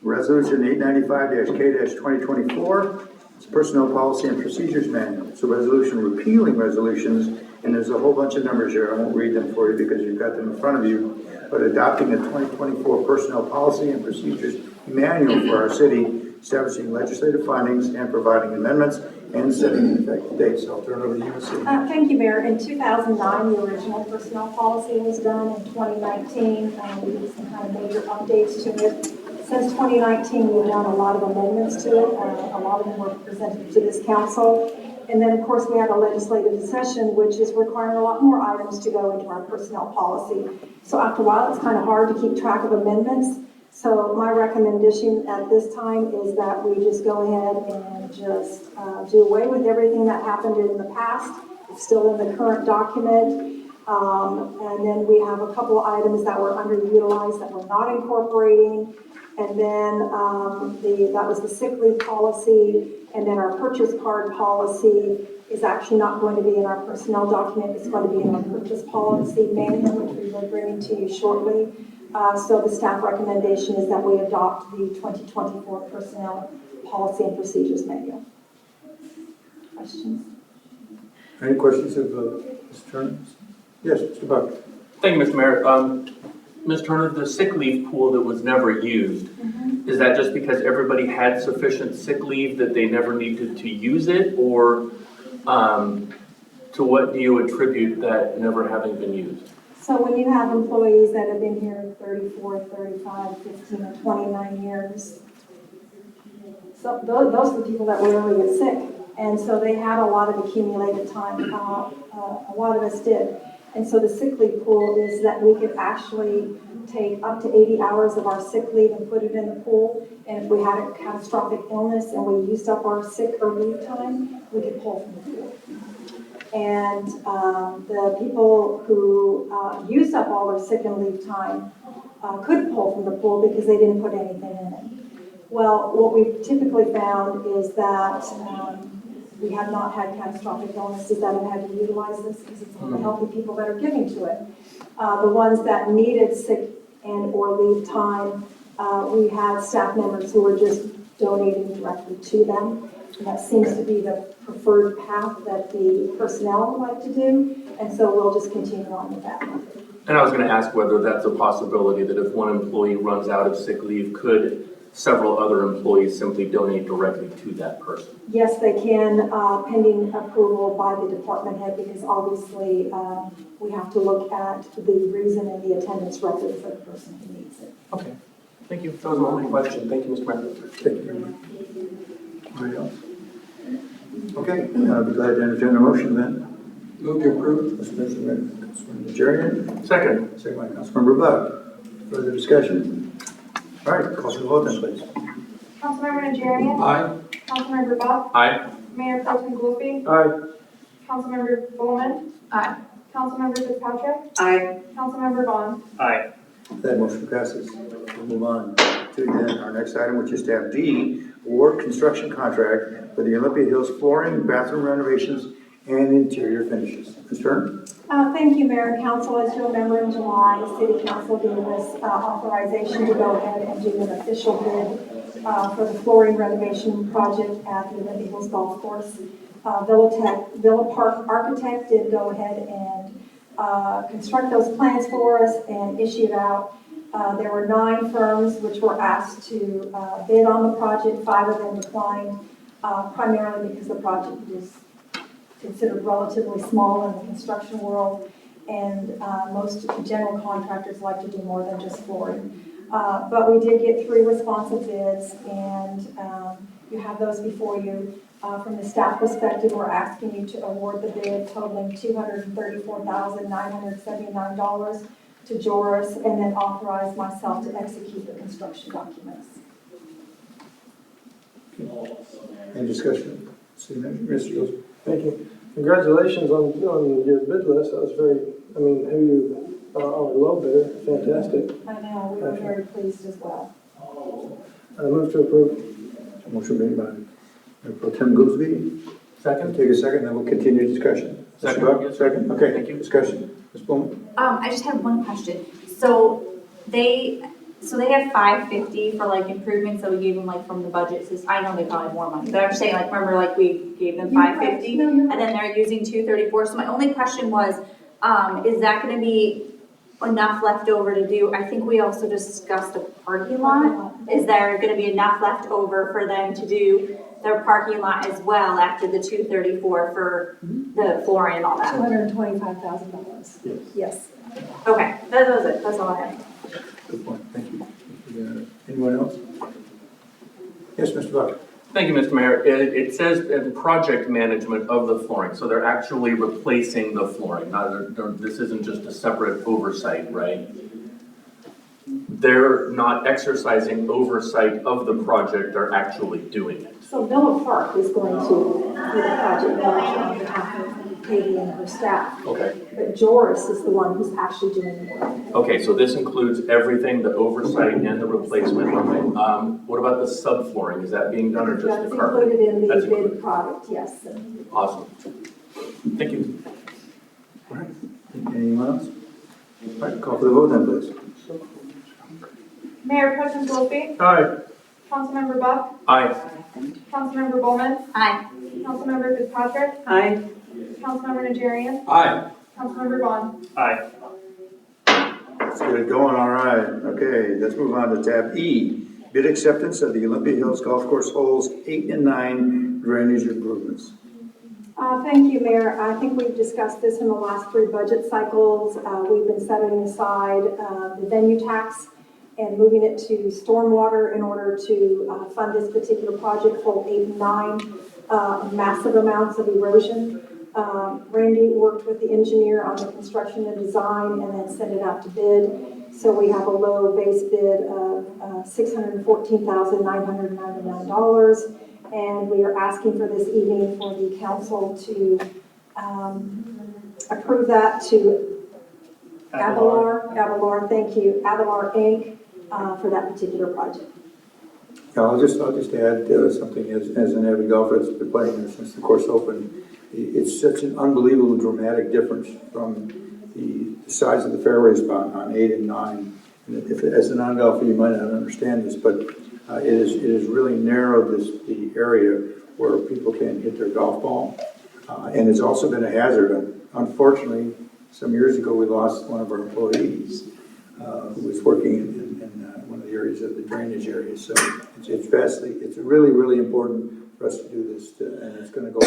Resolution 895-K-2024. It's Personnel Policy and Procedures Manual. It's a resolution repealing resolutions, and there's a whole bunch of numbers here. I won't read them for you because you've got them in front of you. But adopting a 2024 Personnel Policy and Procedures Manual for our city, establishing legislative findings and providing amendments and setting an effective date. So I'll turn it over to you, Ms. Thank you, Mayor. In 2009, the original personnel policy was done. In 2019, we did some kind of major updates to it. Since 2019, we've done a lot of amendments to it. A lot of them were presented to this council. And then, of course, we had a legislative session, which is requiring a lot more items to go into our personnel policy. So after a while, it's kind of hard to keep track of amendments. So my recommendation at this time is that we just go ahead and just do away with everything that happened in the past. It's still in the current document. And then we have a couple of items that were underutilized that we're not incorporating. And then that was the sick leave policy. And then our purchase card policy is actually not going to be in our personnel document. It's going to be in our purchase policy manual, which we will bring to you shortly. So the staff recommendation is that we adopt the 2024 Personnel Policy and Procedures Manual. Questions? Any questions of Ms. Turner? Yes, Mr. Buck. Thank you, Mr. Mayor. Ms. Turner, the sick leave pool that was never used, is that just because everybody had sufficient sick leave that they never needed to use it, or to what do you attribute that never having been used? So when you have employees that have been here 34, 35, 15, or 29 years, so those are the people that rarely get sick. And so they had a lot of accumulated time, a lot of us did. And so the sick leave pool is that we could actually take up to 80 hours of our sick leave and put it in the pool. And if we had a catastrophic illness and we used up our sick or leave time, we could pull from the pool. And the people who used up all their sick and leave time could pull from the pool because they didn't put anything in it. Well, what we've typically found is that we have not had catastrophic illnesses that have had to utilize this because it's all the healthy people that are giving to it. The ones that needed sick and or leave time, we had staff members who were just donating directly to them. And that seems to be the preferred path that the personnel would like to do. And so we'll just continue on with that method. And I was going to ask whether that's a possibility that if one employee runs out of sick leave, could several other employees simply donate directly to that person? Yes, they can, pending approval by the department head, because obviously we have to look at the reason and the attendance record for the person who needs it. Okay, thank you. That was my only question. Thank you, Mr. Mayor. Thank you. Anybody else? Okay, I'll be glad to entertain a motion then. Move to approve. Councilmember Najarian. Second. Second by Councilmember Buck. Further discussion? All right, call for the vote then, please. Councilmember Najarian. Aye. Councilmember Buck. Aye. Mayor Pro Tem Goolsby. Aye. Councilmember Bulman. Aye. Councilmember Fitzpatrick. Aye. Councilmember Vaughan. Aye. That motion passes. We'll move on to then our next item, which is tab D, award construction contract for the Olympia Hills flooring, bathroom renovations, and interior finishes. Ms. Turner? Thank you, Mayor and Council. As you'll remember, in July, the City Council gave us authorization to go ahead and do an official bid for the flooring renovation project at the Olympia Hills Golf Course. Villa Park Architect did go ahead and construct those plans for us and issue it out. There were 9 firms which were asked to bid on the project. 5 of them declined, primarily because the project is considered relatively small in the construction world, and most general contractors like to do more than just flooring. But we did get 3 responsive bids, and you have those before you. From the staff perspective, we're asking you to award the bid totaling $234,979 to Joris, and then authorize myself to execute the construction documents. Any discussion? City Manager, Mr. Goolsby. Thank you. Congratulations on your bid list. That was very, I mean, who you are a low bidder, fantastic. I know, we were very pleased as well. I move to approve. Motion made by Mayor Pro Tem Goolsby. Second? Take a second, then we'll continue discussion. Second. Mr. Buck, second? Okay, Thank you. Discussion. Ms. Bulman? I just have one question. So they have $550 for like improvements that we gave them like from the budget. I know they probably have more money, but I'm just saying, like, remember, like, we gave them $550 and then they're using $234. So my only question was, is that gonna be enough left over to do? I think we also discussed a parking lot. Is there gonna be enough left over for them to do their parking lot as well after the $234 for the flooring and all that? $225,000. Yes. Yes. Okay, that was it. That's all I had. Good point, thank you. Anyone else? Yes, Mr. Buck? Thank you, Mr. Mayor. It says project management of the flooring, so they're actually replacing the flooring. This isn't just a separate oversight, right? They're not exercising oversight of the project, they're actually doing it. So Villa Park is going to do the project manager on behalf of Katie and her staff. Okay. But Joris is the one who's actually doing the work. Okay, so this includes everything, the oversight and the replacement. What about the subflooring? Is that being done or just That's the carpet? included in the That's bid included. product, yes. Awesome. Thank you. All right. Anyone else? All right, call for the vote then, please. Mayor Pro Tem Goolsby, Aye. Councilmember Buck, Aye. Councilmember Bulman, Aye. Councilmember Fitzpatrick, Aye. Councilmember Najarian, Aye. Councilmember Vaughan. Aye. Let's get it going, all right. Okay, let's move on to tab E, bid acceptance of the Olympia Hills Golf Course holes 8 and 9 drainage improvements. Thank you, Mayor. I think we've discussed this in the last 3 budget cycles. We've been setting aside the venue tax and moving it to stormwater in order to fund this particular project for 8 and 9. Massive amounts of erosion. Randy worked with the engineer on the construction and design and then sent it out to bid. So we have a low base bid of $614,999. And we are asking for this evening for the council to approve that to Avalar, thank you, Avalar Inc. For that particular project. Yeah, I'll just add something as an avid golfer that's been playing there since the course opened. It's such an unbelievable dramatic difference from the size of the fairways on 8 and 9. And if, as a non-golfer, you might not understand this, but it has really narrowed the area where people can hit their golf ball. And it's also been a hazard. Unfortunately, some years ago, we lost one of our employees who was working in one of the areas of the drainage area. So it's really, really important for us to do this, and it's going to go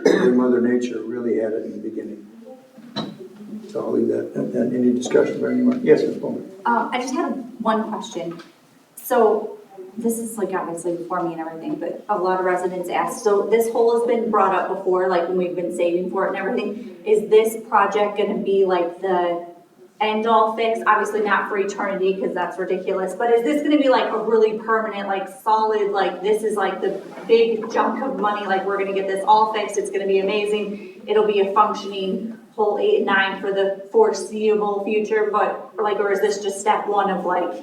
where Mother Nature really had it in the beginning. So I'll leave that. And any discussion for anyone? Yes, Ms. Bowman. I just had one question. So this is like obviously before me and everything, but a lot of residents ask, so this hole has been brought up before, like when we've been saving for it and everything. Is this project going to be like the end all fix? Obviously not for eternity because that's ridiculous, but is this going to be like a really permanent, like solid, like this is like the big chunk of money, like we're going to get this all fixed, it's going to be amazing, it'll be a functioning hole 8 and 9 for the foreseeable future, but like, or is this just step 1 of like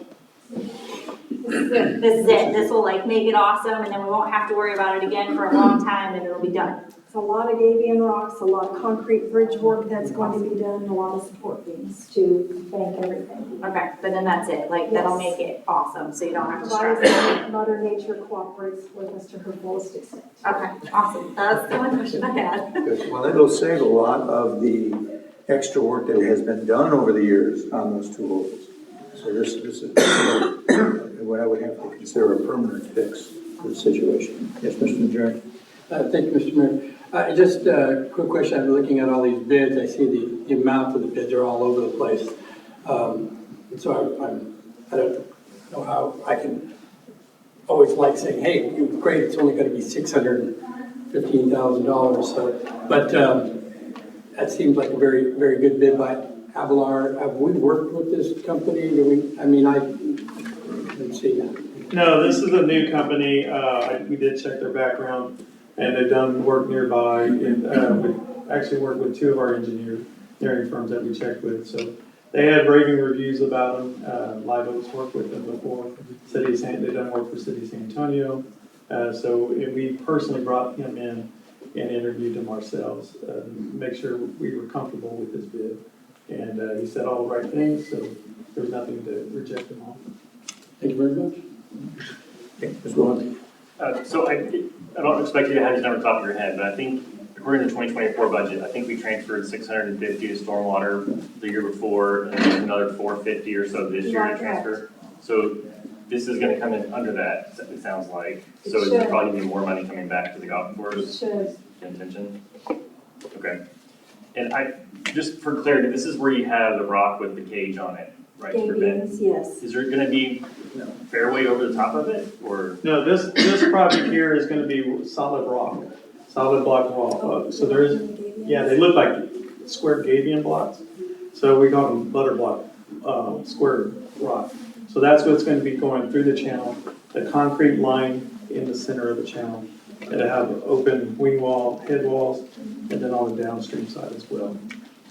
This is it. This will like make it awesome, and then we won't have to worry about it again for a long time, and it'll be done. It's a lot of Gabion rocks, a lot of concrete bridge work that's going to be done, and a lot of support beams to bank everything. Okay, but then that's it. Like, that'll Yes. make it awesome, so you don't have to stress. Provided Mother Nature cooperates with us to her fullest extent. Okay, awesome. That's the only question I had. Good. Well, it'll save a lot of the extra work that has been done over the years on those two ovals. So this is what I would have to consider a permanent fix for the situation. Yes, Mr. Najarian? Thank you, Mr. Mayor. Just a quick question. I'm looking at all these bids. I see the amount of the bids are all over the place. And so I don't know how I can always like saying, hey, great, it's only going to be $615,000. So, but that seems like a very, very good bid by Avalar. Have we worked with this company? I didn't see that. No, this is a new company. We did check their background, and they've done work nearby. And we actually worked with two of our engineering firms that we checked with. So they had raving reviews about them. Live Oak's worked with them before. They've done work for City of San Antonio. So we personally brought him in and interviewed him ourselves, make sure we were comfortable with his bid. And he said all the right things, so there was nothing to reject him on. Thank you very much. Okay, Ms. Vaughan? So I don't expect you to have these numbers off your head, but I think according to the 2024 budget, I think we transferred 650 to stormwater the year before, and then another 450 or so this year to transfer. So this is going to come in under that, it sounds like. So there's probably going to be more money coming back to the golf course. Intention. Okay. And just for clarity, this is where you have the rock with the cage on it, right? Gabions, yes. Is there going to be fairway over the top of it, or? No, this project here is going to be solid rock, solid block rock. So there's, they look like square Gabion blocks. So we call them butter block, square rock. So that's what's going to be going through the channel, the concrete line in the center of the channel. It'll have open wing wall, head walls, and then on the downstream side as well.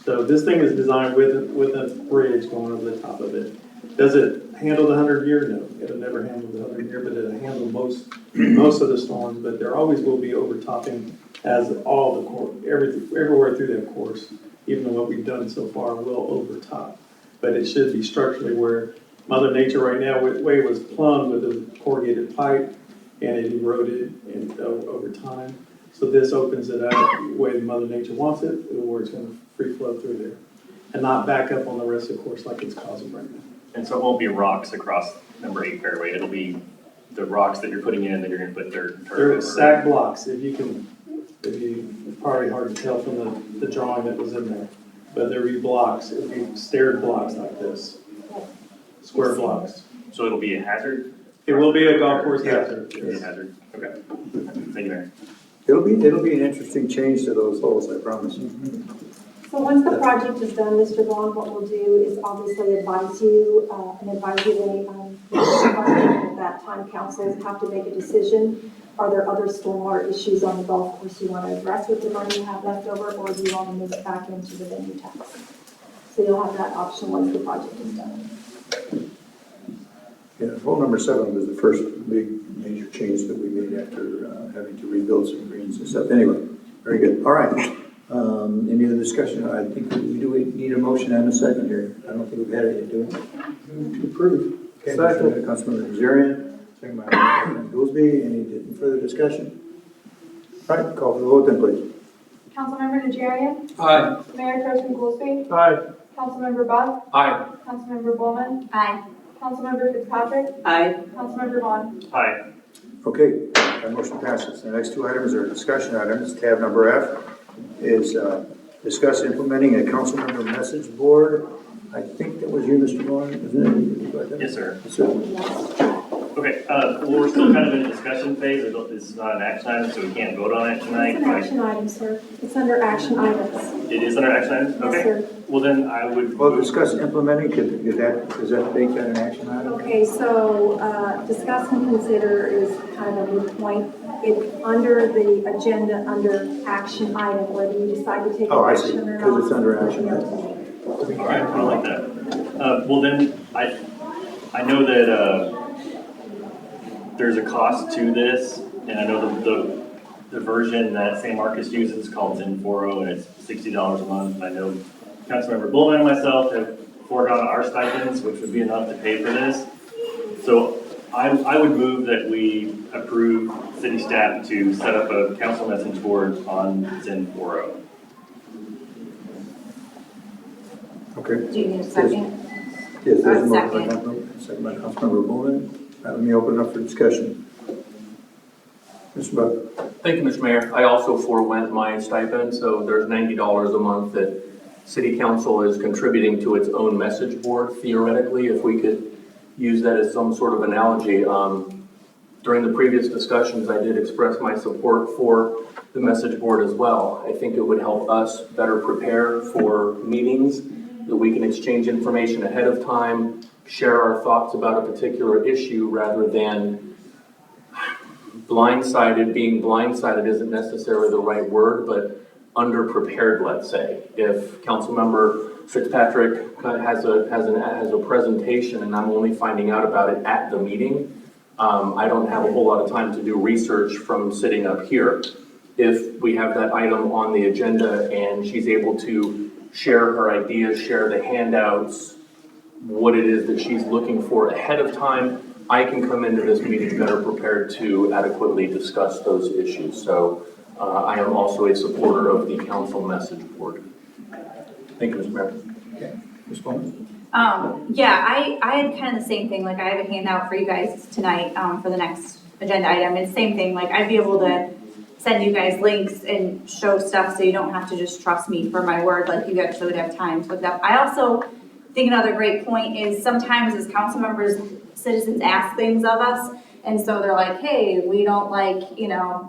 So this thing is designed with a bridge going over the top of it. Does it handle the 100-year? No, it'll never handle the 100-year, but it'll handle most of the storms. But there always will be overtopping as all the course, everywhere through that course. Even what we've done so far will overtop, but it should be structurally where Mother Nature right now, way was plumbed with a corrugated pipe, and it eroded over time. So this opens it up the way Mother Nature wants it, where it's going to free flow through there, and not back up on the rest of the course like it's causing right now. And so it won't be rocks across number 8 fairway. It'll be the rocks that you're putting in that you're going to put dirt and turf over. They're stacked blocks. It's probably hard to tell from the drawing that was in there, but there'll be blocks. It'll be stair blocks like this, square blocks. So it'll be a hazard? It will be a golf course hazard. It'll be a hazard. Okay. Thank you, Mayor. It'll be an interesting change to those holes, I promise. So once the project is done, Mr. Vaughan, what we'll do is obviously advise you at that time councils have to make a decision. Are there other stormwater issues on the golf course you want to address with the money you have left over, or do you want to move it back into the venue tax? So you'll have that option once the project is done. Yeah, hole number 7 was the first big major change that we made after having to rebuild some greens and stuff. Anyway, very good. All right. Any other discussion? I think we need a motion and a second here. I don't think we've had it yet, do we? To approve. Okay, Councilmember Najarian, second by Councilmember Goolsby. Any further discussion? All right, call for the vote then, please. Councilmember Najarian? Aye. Mayor Pro Tem Goolsby? Aye. Councilmember Buck? Aye. Councilmember Bulman? Aye. Councilmember Fitzpatrick? Aye. Councilmember Vaughan? Aye. Okay, that motion passes. The next 2 items are discussion items. Tab number F is discuss implementing a council member message board. I think that was you, Mr. Vaughan, isn't it? Yes, sir. Yes, sir. Okay, well, we're still kind of in the discussion phase. This is not an action item, so we can't vote on it tonight. It's an action item, sir. It's under action items. It is under action items? Yes, Okay. sir. Well, then I would. Well, discuss implementing, is that make that an action item? Okay, so discuss and consider is kind of a moot point. It's under the agenda, under action item, whether you decide to take Oh, I see, action or not. because it's under action item. All right, I like that. Well, then I know that there's a cost to this, and I know the version that St. Marcus uses is called Zenforo, and it's $60 a month. And I know Councilmember Bulman and myself have foregone our stipends, which would be enough to pay for this. So I would move that we approve city staff to set up a council message board on Zenforo. Okay. Do you need a second? Yes, there's more. Second. Second by Councilmember Bulman. Let me open up for discussion. Mr. Buck. Thank you, Mr. Mayor. I also forewent my stipend, so there's $90 a month that City Council is contributing to its own message board. Theoretically, if we could use that as some sort of analogy. During the previous discussions, I did express my support for the message board as well. I think it would help us better prepare for meetings, that we can exchange information ahead of time, share our thoughts about a particular issue rather than blindsided. Being blindsided isn't necessarily the right word, but underprepared, let's say. If Councilmember Fitzpatrick has a presentation and I'm only finding out about it at the meeting, I don't have a whole lot of time to do research from sitting up here. If we have that item on the agenda and she's able to share her ideas, share the handouts, what it is that she's looking for ahead of time, I can come into this meeting better prepared to adequately discuss those issues. So I am also a supporter of the council message board. Thank you, Mr. Mayor. Okay. Ms. Bowman? Yeah, I had kind of the same thing. Like, I have a handout for you guys tonight for the next agenda item. It's the same thing. Like, I'd be able to send you guys links and show stuff so you don't have to just trust me for my word. Like, you actually would have time to look it up. I also think another great point is sometimes as council members, citizens ask things of us. And so they're like, hey, we don't like,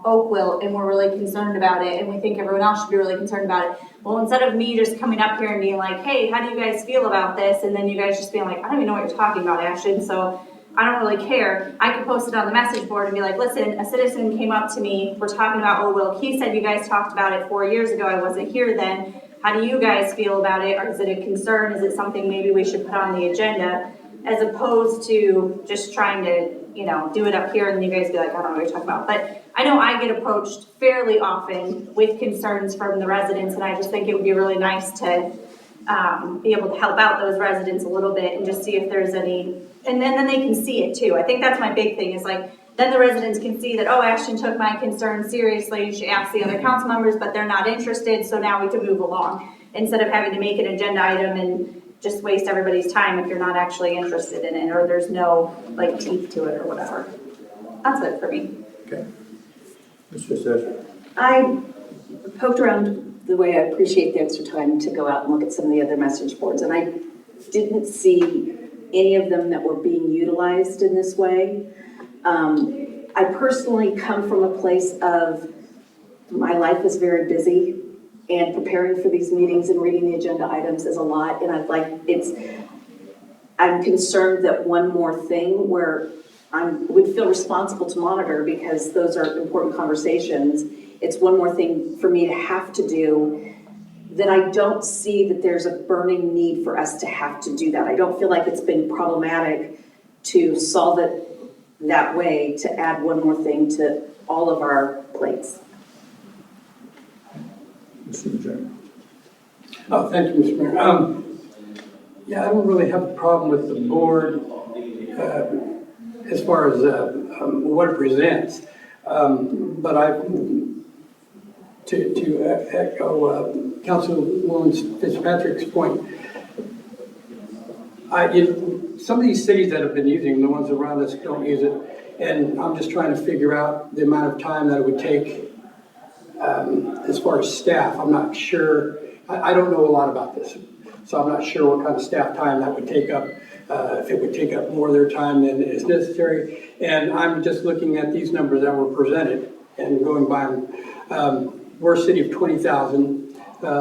oak wilt, and we're really concerned about it, and we think everyone else should be really concerned about it. Well, instead of me just coming up here and being like, hey, how do you guys feel about this? And then you guys just being like, I don't even know what you're talking about, Ashton, so I don't really care. I could post it on the message board and be like, listen, a citizen came up to me, we're talking about oak wilt. He said you guys talked about it 4 years ago. I wasn't here then. How do you guys feel about it? Or is it a concern? Is it something maybe we should put on the agenda? As opposed to just trying to, do it up here and then you guys be like, I don't know what you're talking about. But I know I get approached fairly often with concerns from the residents, and I just think it would be really nice to be able to help out those residents a little bit and just see if there's any, and then they can see it too. I think that's my big thing is like, then the residents can see that, oh, Ashton took my concern seriously. She asked the other council members, but they're not interested, so now we can move along. Instead of having to make an agenda item and just waste everybody's time if you're not actually interested in it or there's no teeth to it or whatever. That's it for me. Okay. Mr. Sessions? I poked around the way I appreciate the extra time to go out and look at some of the other message boards, and I didn't see any of them that were being utilized in this way. I personally come from a place of my life is very busy, and preparing for these meetings and reading the agenda items is a lot, and I'm concerned that one more thing where I would feel responsible to monitor because those are important conversations. It's one more thing for me to have to do that I don't see that there's a burning need for us to have to do that. I don't feel like it's been problematic to solve it that way, to add one more thing to all of our plates. Mr. Najarian? Oh, thank you, Mr. Mayor. Yeah, I don't really have a problem with the board as far as what it presents. But to echo Councilwoman Fitzpatrick's point, some of these cities that have been using, the ones around us don't use it, and I'm just trying to figure out the amount of time that it would take as far as staff. I'm not sure, I don't know a lot about this, so I'm not sure what kind of staff time that would take up, if it would take up more of their time than is necessary. And I'm just looking at these numbers that were presented and going by them. We're a city of 20,000.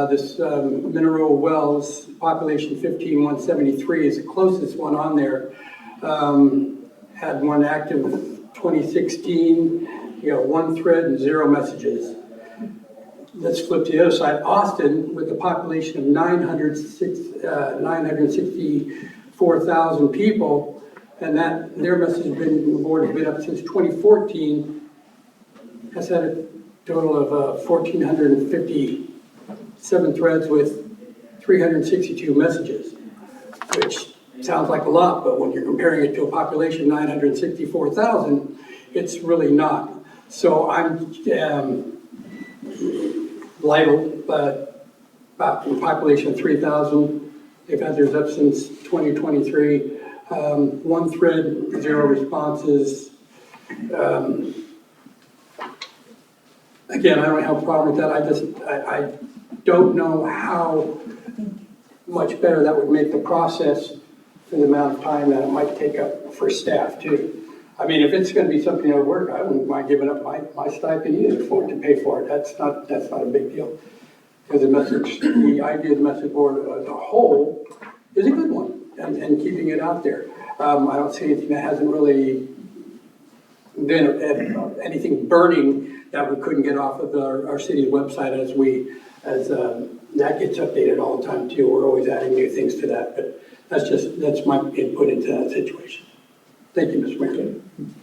This Mineral Wells, population 15,173 is the closest one on there. Had one active 2016, one thread and 0 messages. Let's flip to the other side. Austin, with a population of 964,000 people, And that, their message has been, the board has been up since 2014, has had a total of 1,457 threads with 362 messages, which sounds like a lot, but when you're comparing it to a population of 964,000, it's really not. So I'm liable, about a population of 3,000. They've had theirs up since 2023. One thread, 0 responses. Again, I don't have a problem with that. I don't know how much better that would make the process for the amount of time that it might take up for staff too. I mean, if it's going to be something that would work, I wouldn't mind giving up my stipend either for it to pay for it. That's not a big deal. Because the idea of the message board as a whole is a good one, and keeping it out there. I don't see anything that hasn't really been anything burning that we couldn't get off of our city's website as that gets updated all the time too. We're always adding new things to that, but that's my input into that situation. Thank you, Mr. Mayor.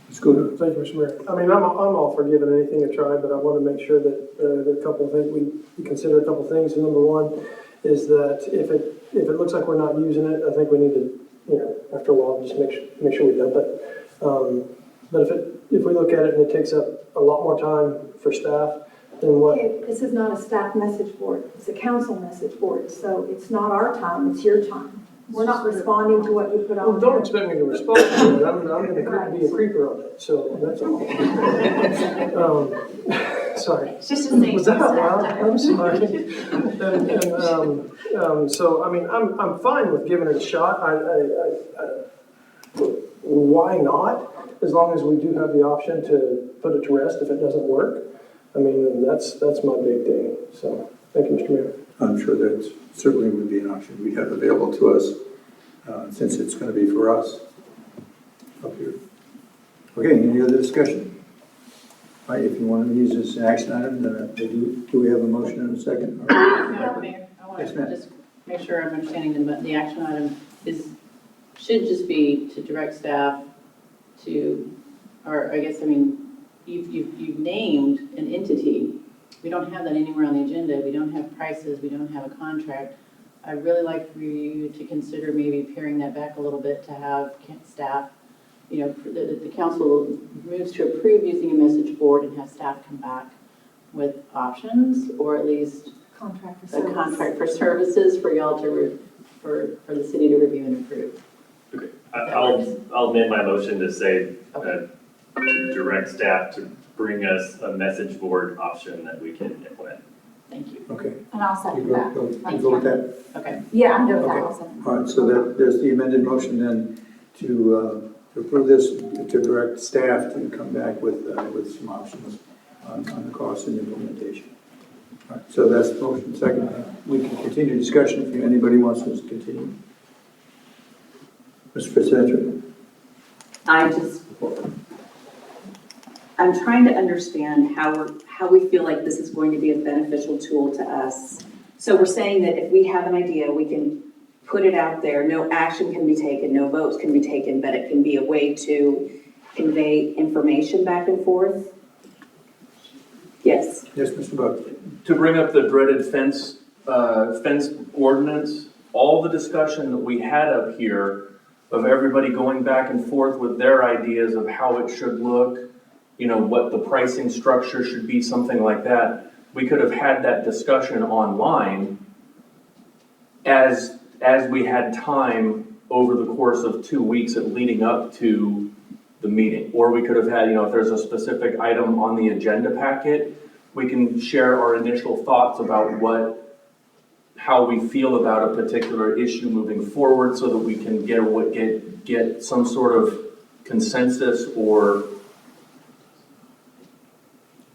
It's good. Thank you, Mr. Mayor. I mean, I'm all for giving anything a try, but I want to make sure that there are a couple of things, we consider a couple of things. And number one is that if it looks like we're not using it, I think we need to, after a while, just make sure we dump it. But if we look at it and it takes up a lot more time for staff, then what? Okay, this is not a staff message board. It's a council message board. So it's not our time, it's your time. We're not responding to what you put on. Well, don't expect me to respond to it. I'm going to be a creeper on it, so that's all. Sorry. It's just a thing. Was that out loud? I'm sorry. So, I mean, I'm fine with giving it a shot. Why not? As long as we do have the option to put it to rest if it doesn't work. I mean, that's my big thing. So, thank you, Mr. Mayor. I'm sure that certainly would be an option we have available to us, since it's going to be for us up here. Okay, any other discussion? All right, if you want to use this as an action item, then do we have a motion and a second? Mayor, I want Yes, to ma'am. just make sure I'm understanding the action item should just be to direct staff to, or I guess, I mean, you've named an entity. We don't have that anywhere on the agenda. We don't have prices. We don't have a contract. I'd really like for you to consider maybe paring that back a little bit to have staff, the council moves to approve using a message board and have staff come back with options, or at least Contract for a service. contract for services for y'all for the city to review and approve. Okay, I'll amend my motion to say to direct staff to bring us a message board option that we can implement. Thank you. Okay. And I'll You second go, that. you go with that? Okay. Yeah, I'm good with that. Okay. I'll second that. All right, so there's the amended motion then to approve this, to direct staff to come back with some options on the cost and implementation. All right, so that's the motion. Second, we can continue discussion if anybody wants us to continue. Mr. Fitzpatrick? I'm trying to understand how we feel like this is going to be a beneficial tool to us. So we're saying that if we have an idea, we can put it out there, no action can be taken, no votes can be taken, but it can be a way to convey information back and forth? Yes. Yes, Mr. Buck. To bring up the dreaded fence ordinance, all the discussion that we had up here of everybody going back and forth with their ideas of how it should look, what the pricing structure should be, something like that. We could have had that discussion online as we had time over the course of 2 weeks leading up to the meeting. Or we could have had, if there's a specific item on the agenda packet, we can share our initial thoughts about how we feel about a particular issue moving forward so that we can get some sort of consensus or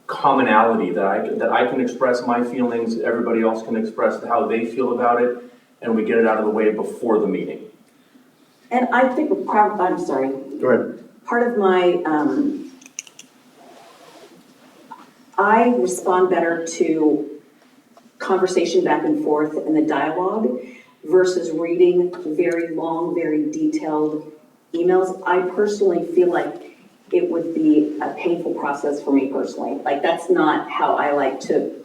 commonality that I can express my feelings, everybody else can express how they feel about it, and we get it out of the way before the meeting. And I think I'm sorry. Go ahead. Part of my, I respond better to conversation back and forth and the dialogue versus reading very long, very detailed emails. I personally feel like it would be a painful process for me personally. Like, that's not how I like to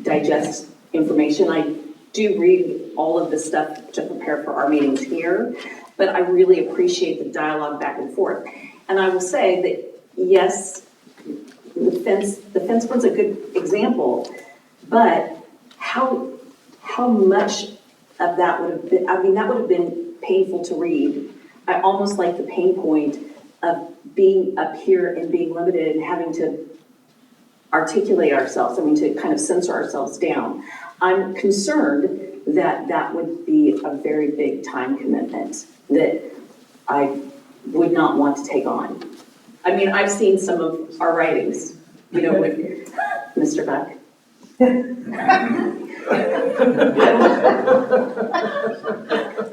digest information. I do read all of this stuff to prepare for our meetings here, but I really appreciate the dialogue back and forth. And I will say that, yes, the fence one's a good example, but how much of that would have been, I mean, that would have been painful to read. I almost like the pain point of being up here and being limited and having to articulate ourselves, I mean, to kind of censor ourselves down. I'm concerned that that would be a very big time commitment that I would not want to take on. I mean, I've seen some of our writings, you know, with Mr. Beck.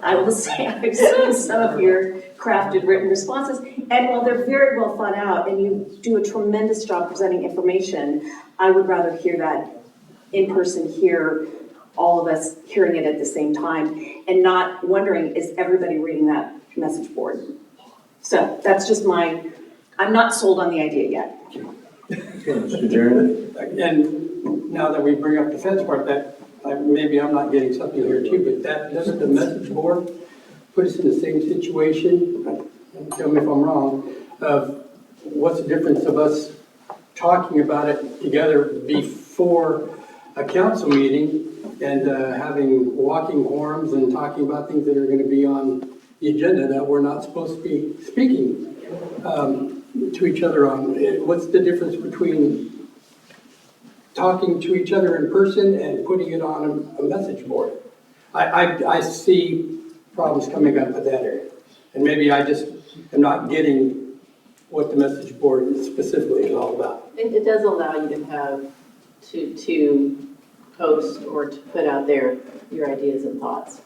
I will say I've seen some of your crafted written responses, and while they're very well thought out and you do a tremendous job presenting information, I would rather hear that in person here, all of us hearing it at the same time, and not wondering, is everybody reading that message board? So that's just I'm not sold on the idea yet. Mr. Najarian? And now that we bring up the fence part, maybe I'm not getting something here too, but that doesn't the message board put us in the same situation? Tell me if I'm wrong. Of what's the difference of us talking about it together before a council meeting and having walking quorums and talking about things that are going to be on the agenda that we're not supposed to be speaking to each other on? What's the difference between talking to each other in person and putting it on a message board? I see problems coming up with that area. And maybe I just am not getting what the message board specifically is all about. It does allow you to have, to post or to put out there your ideas and thoughts.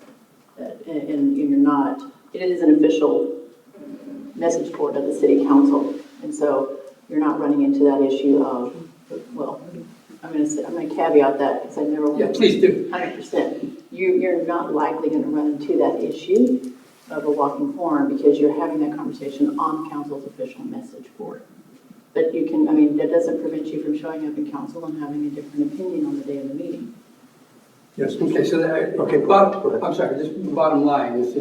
And you're not, it is an official message board of the city council. And so you're not running into that issue of, well, I'm going to caveat that because I never want to. Yeah, please do. 100%. You're not likely going to run into that issue of a walking forum because you're having that conversation on council's official message board. But you can, I mean, that doesn't prevent you from showing up in council and having a different opinion on the day of the meeting. Yes. Okay, so I'm sorry, just bottom line is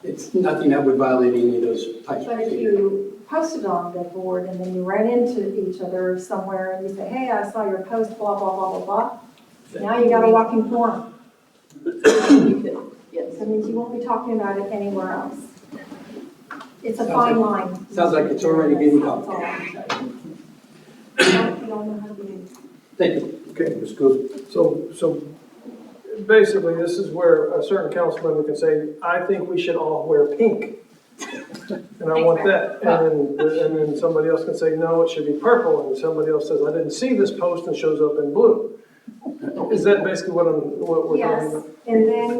it's nothing that would violate any of those types of But if you posted on the board and then you ran into each other somewhere and you say, hey, I saw your post, blah, blah, blah, blah, blah. Now you got a walking forum. Yes. That means you won't be talking about it anywhere else. It's a fine line. Sounds like it's already getting complicated. That's all I can tell you. You don't know how to be. Thank you. Okay, Ms. Goolsby. So basically, this is where a certain council member can say, I think we should all wear pink. And I want that. And then somebody else can say, no, it should be purple. And somebody else says, I didn't see this post and shows up in blue. Is that basically what we're talking about? Yes, and then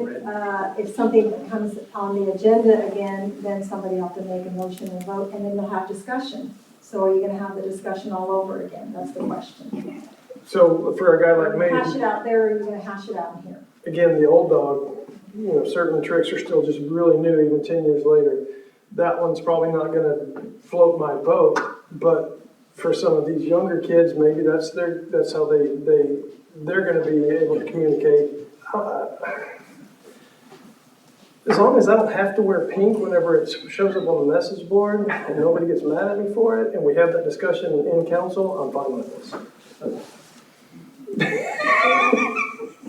if something comes on the agenda again, then somebody will have to make a motion and vote, and then they'll have discussion. So are you going to have the discussion all over again? That's the question. So for a guy like me, Hash it out there, or are you going to hash it out in here? again, the old dog, certain tricks are still just really new even 10 years later. That one's probably not going to float my boat, but for some of these younger kids, maybe that's how they're going to be able to communicate. As long as I don't have to wear pink whenever it shows up on the message board and nobody gets mad at me for it, and we have that discussion in council, I'm fine with this.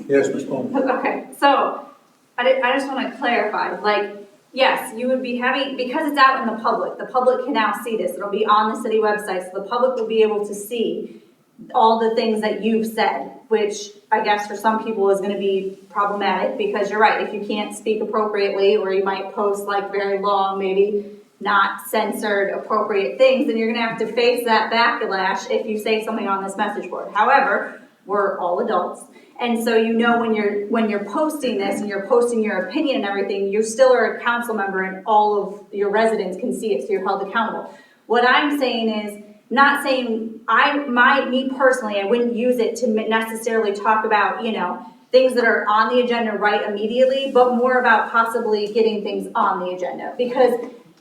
Yes, Ms. Bulman. Okay, so I just want to clarify, yes, you would be having, because it's out in the public can now see this. It'll be on the city website, so the public will be able to see all the things that you've said, which I guess for some people is going to be problematic because you're right, if you can't speak appropriately or you might post very long, maybe not censored appropriate things, then you're going to have to face that backlash if you say something on this message board. However, we're all adults. And so when you're posting this and you're posting your opinion and everything, you still are a council member and all of your residents can see it, so you're held accountable. What I'm saying is, not saying, me personally, I wouldn't use it to necessarily talk about, things that are on the agenda right immediately, but more about possibly getting things on the agenda. Because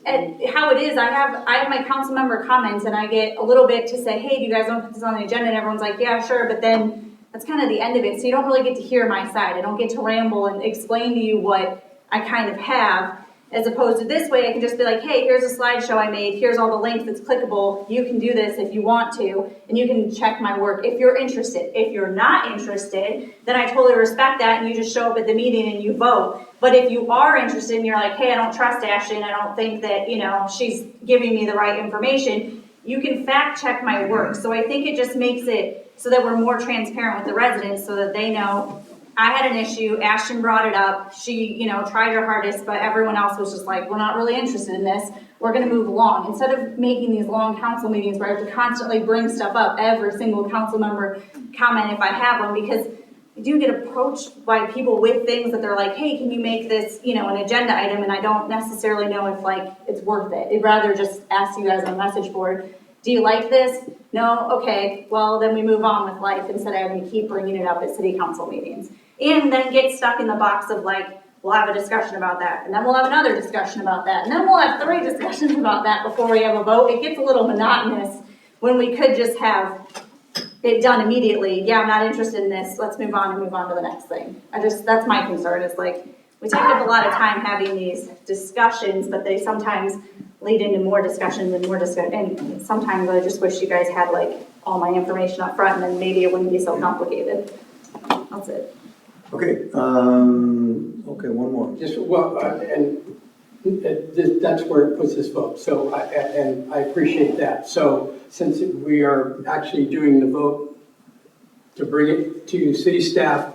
and how it is, I have my council member comments and I get a little bit to say, hey, do you guys want to put this on the agenda? And everyone's like, yeah, sure. But then that's kind of the end of it. So you don't really get to hear my side. I don't get to ramble and explain to you what I kind of have, as opposed to this way, I can just be like, hey, here's a slideshow I made. Here's all the links. It's clickable. You can do this if you want to, and you can check my work if you're interested. If you're not interested, then I totally respect that, and you just show up at the meeting and you vote. But if you are interested and you're like, hey, I don't trust Ashley and I don't think that, she's giving me the right information, you can fact check my work. So I think it just makes it so that we're more transparent with the residents so that they know I had an issue, Ashton brought it up, she, tried her hardest, but everyone else was just like, we're not really interested in this, we're gonna move along. Instead of making these long council meetings where I have to constantly bring stuff up, every single council member comment if I have one, because I do get approached by people with things that they're like, hey, can you make this, an agenda item, and I don't necessarily know if it's worth it. I'd rather just ask you guys on a message board, do you like this? No? Okay, well then we move on with life instead of having to keep bringing it up at city council meetings. And then get stuck in the box of we'll have a discussion about that, and then we'll have another discussion about that, and then we'll have 3 discussions about that before we have a vote. It gets a little monotonous when we could just have it done immediately. Yeah, I'm not interested in this. Let's move on and move on to the next thing. That's my concern is we take up a lot of time having these discussions, but they sometimes lead into more discussions and more discussion. And sometimes I just wish you guys had all my information up front, and then maybe it wouldn't be so complicated. That's it. Okay, one more. That's where it puts this vote. So, I appreciate that. So, since we are actually doing the vote to bring it to city staff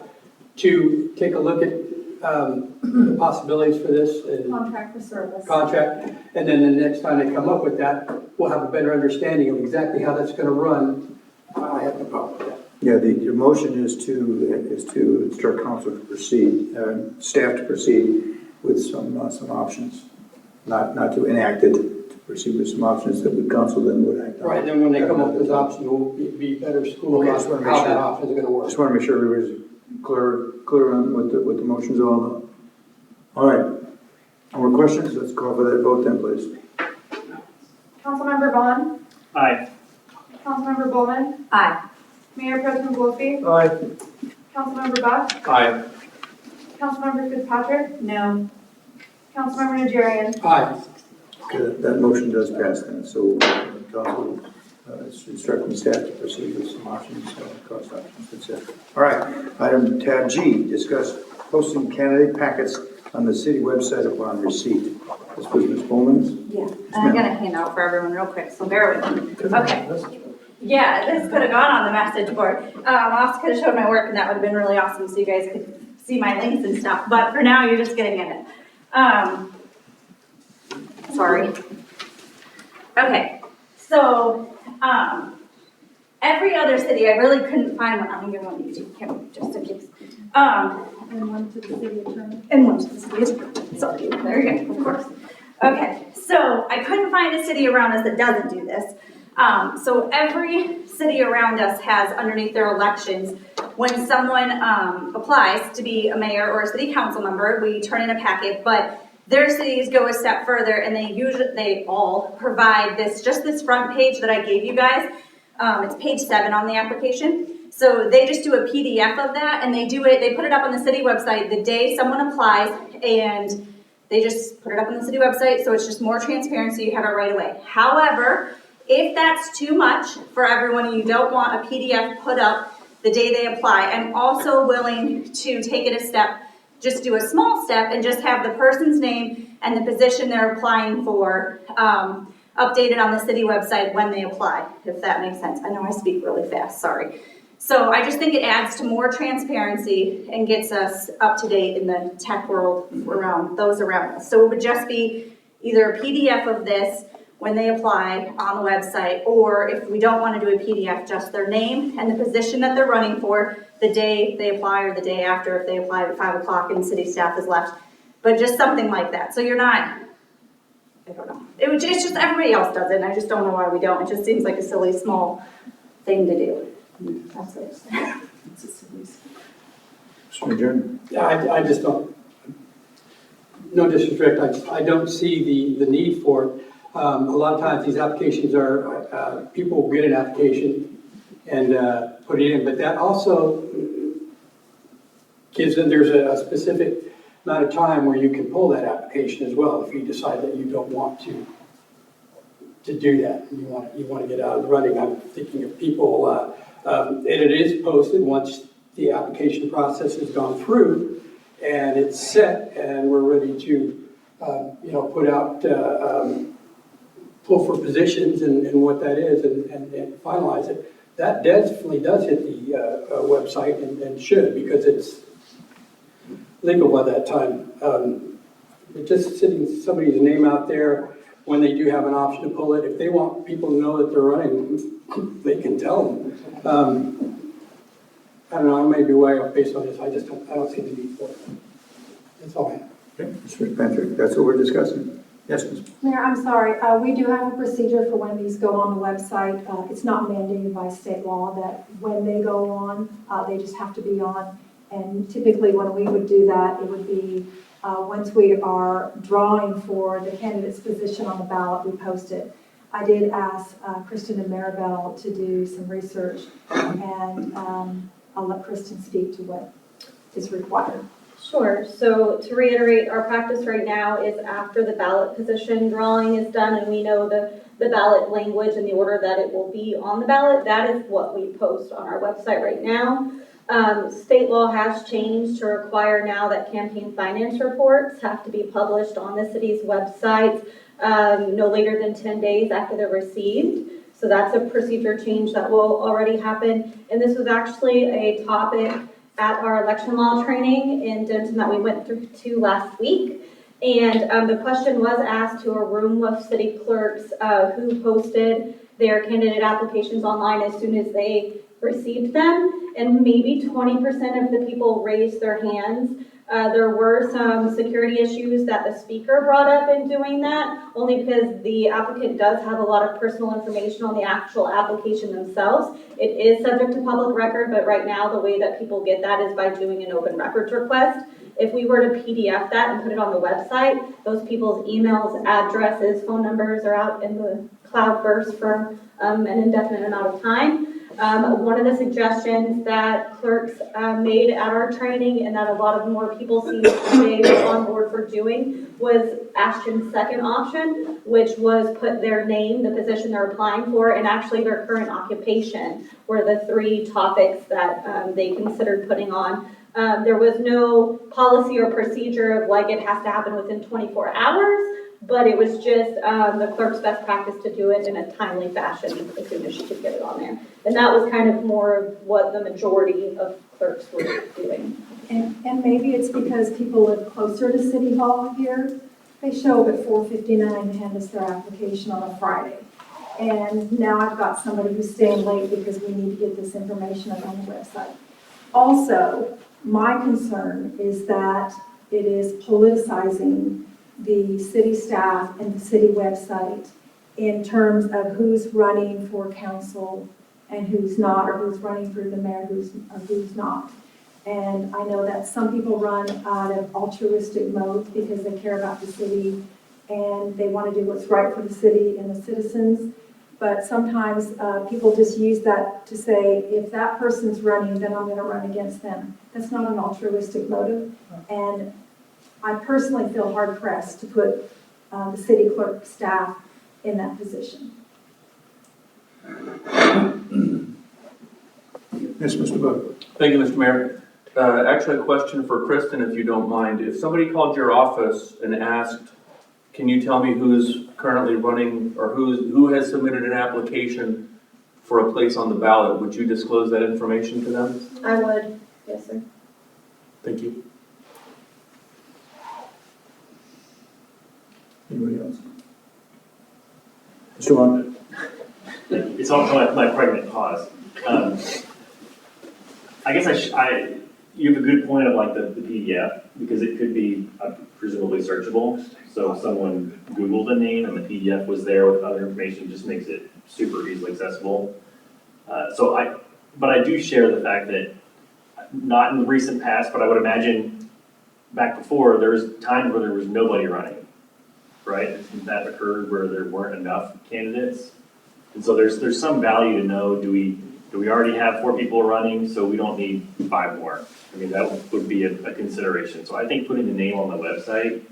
to take a look at the possibilities for this and Contract for service. Contract, and then the next time they come up with that, we'll have a better understanding of exactly how that's going to run. I have no problem with that. Yeah, your motion is to instruct council to proceed, staff to proceed with some options, not to enact it, to proceed with some options that would council then would act on. Right, then when they come up with options, we'll be better school about how that option is going to work. Just want to make sure everybody's clear on what the motion's all about. All right, more questions? Let's call for that vote then, please. Councilmember Vaughan, Aye. Councilmember Bulman, Aye. Mayor Pro Tem Goolsby, Aye. Councilmember Buck, Aye. Councilmember Fitzpatrick, No. Councilmember Najarian. Aye. Okay, that motion does pass then, so council is instructing staff to proceed with some options, cost options, etc. All right, item tab G, discuss posting candidate packets on the city website upon receipt. This was Ms. Bowman's? Yeah, and I'm gonna hand out for everyone real quick, so bear with me. Okay. Yeah, this could have gone on the message board. I also could have showed my work, and that would have been really awesome, so you guys could see my links and stuff. But for now, you're just getting it. Sorry. Okay, so every other city, I really couldn't find one. I'm gonna give one to you, just in case. And one to the city attorney. And one to the city attorney. Sorry, there you go, of course. Okay, so I couldn't find a city around us that doesn't do this. So every city around us has underneath their elections, when someone applies to be a mayor or a city council member, we turn in a packet, but their cities go a step further and they all provide this front page that I gave you guys. It's page 7 on the application. So they just do a PDF of that and they put it up on the city website the day someone applies, and they just put it up on the city website, so it's just more transparency, you have it right away. However, if that's too much for everyone and you don't want a PDF put up the day they apply, I'm also willing to take it a step, just do a small step and just have the person's name and the position they're applying for updated on the city website when they apply, if that makes sense. I know I speak really fast, sorry. So I just think it adds to more transparency and gets us up to date in the tech world around those around us. So it would just be either a PDF of this when they apply on the website, or if we don't want to do a PDF, just their name and the position that they're running for the day they apply or the day after if they apply at 5 o'clock and city staff is left. But just something like that. So you're not, I don't know. It's just everybody else does it, and I just don't know why we don't. It just seems like a silly, small thing to do. That's it. It's a silly. Mr. Adjournment. Yeah, I just don't. no disrespect, I don't see the need for it. A lot of times these applications are, people will get an application and put it in, but that also gives them, there's a specific amount of time where you can pull that application as well if you decide that you don't want to do that. You want to get out of the running. I'm thinking of people, and it is posted once the application process has gone through and it's set and we're ready to, put out, pull for positions and what that is and finalize it. That definitely does hit the website and should, because it's legal by that time. Just sitting somebody's name out there when they do have an option to pull it, if they want people to know that they're running, they can tell them. I don't know, I may be way off based on this, I don't see the need for it. That's all I have. Okay, Mr. Fitzpatrick, that's what we're discussing. Yes, Ms. Mayor, I'm sorry, we do have a procedure for when these go on the website. It's not mandated by state law that when they go on, they just have to be on. And typically when we would do that, it would be once we are drawing for the candidate's position on the ballot, we post it. I did ask Kristen and Maribel to do some research, and I'll let Kristen speak to what is required. Sure. So to reiterate, our practice right now is after the ballot position drawing is done and we know the ballot language and the order that it will be on the ballot, that is what we post on our website right now. State law has changed to require now that campaign finance reports have to be published on the city's website no later than 10 days after they're received. So that's a procedure change that will already happen. And this was actually a topic at our election law training in Denton that we went through to last week. And the question was asked to a room of city clerks who posted their candidate applications online as soon as they received them. And maybe 20% of the people raised their hands. There were some security issues that the speaker brought up in doing that, only because the applicant does have a lot of personal information on the actual application themselves. It is subject to public record, but right now the way that people get that is by doing an open records request. If we were to PDF that and put it on the website, those people's emails, addresses, phone numbers are out in the cloud burst for an indefinite amount of time. One of the suggestions that clerks made at our training and that a lot of more people seem to be on board for doing was Ashton's second option, which was put their name, the position they're applying for, and actually their current occupation were the three topics that they considered putting on. There was no policy or procedure of like it has to happen within 24 hours, but it was just the clerk's best practice to do it in a timely fashion as soon as she could get it on there. And that was kind of more of what the majority of clerks were doing. And maybe it's because people live closer to City Hall here. They show up at 4:59 and hand us their application on a Friday. And now I've got somebody who's staying late because we need to get this information up on the website. Also, my concern is that it is politicizing the city staff and the city website in terms of who's running for council and who's not, or who's running for the mayor, who's not. And I know that some people run out of altruistic modes because they care about the city and they want to do what's right for the city and the citizens. But sometimes people just use that to say, if that person's running, then I'm going to run against them. That's not an altruistic motive. And I personally feel hard pressed to put the city clerk staff in that position. Yes, Mr. Bug. Thank you, Mr. Mayor. Actually, a question for Kristen, if you don't mind. If somebody called your office and asked, can you tell me who's currently running or who has submitted an application for a place on the ballot, would you disclose that information to them? I would, yes, sir. Thank you. Anybody else? Mr. Vaughan. It's all my pregnant pause. I guess you have a good point of like the PDF, because it could be presumably searchable. So if someone Googled a name and the PDF was there with other information, just makes it super easily accessible. But I do share the fact that not in the recent past, but I would imagine back before, there was times where there was nobody running, right? That occurred where there weren't enough candidates. And so there's some value to know, do we already have 4 people running, so we don't need 5 more? I mean, that would be a consideration. So I think putting the name on the website,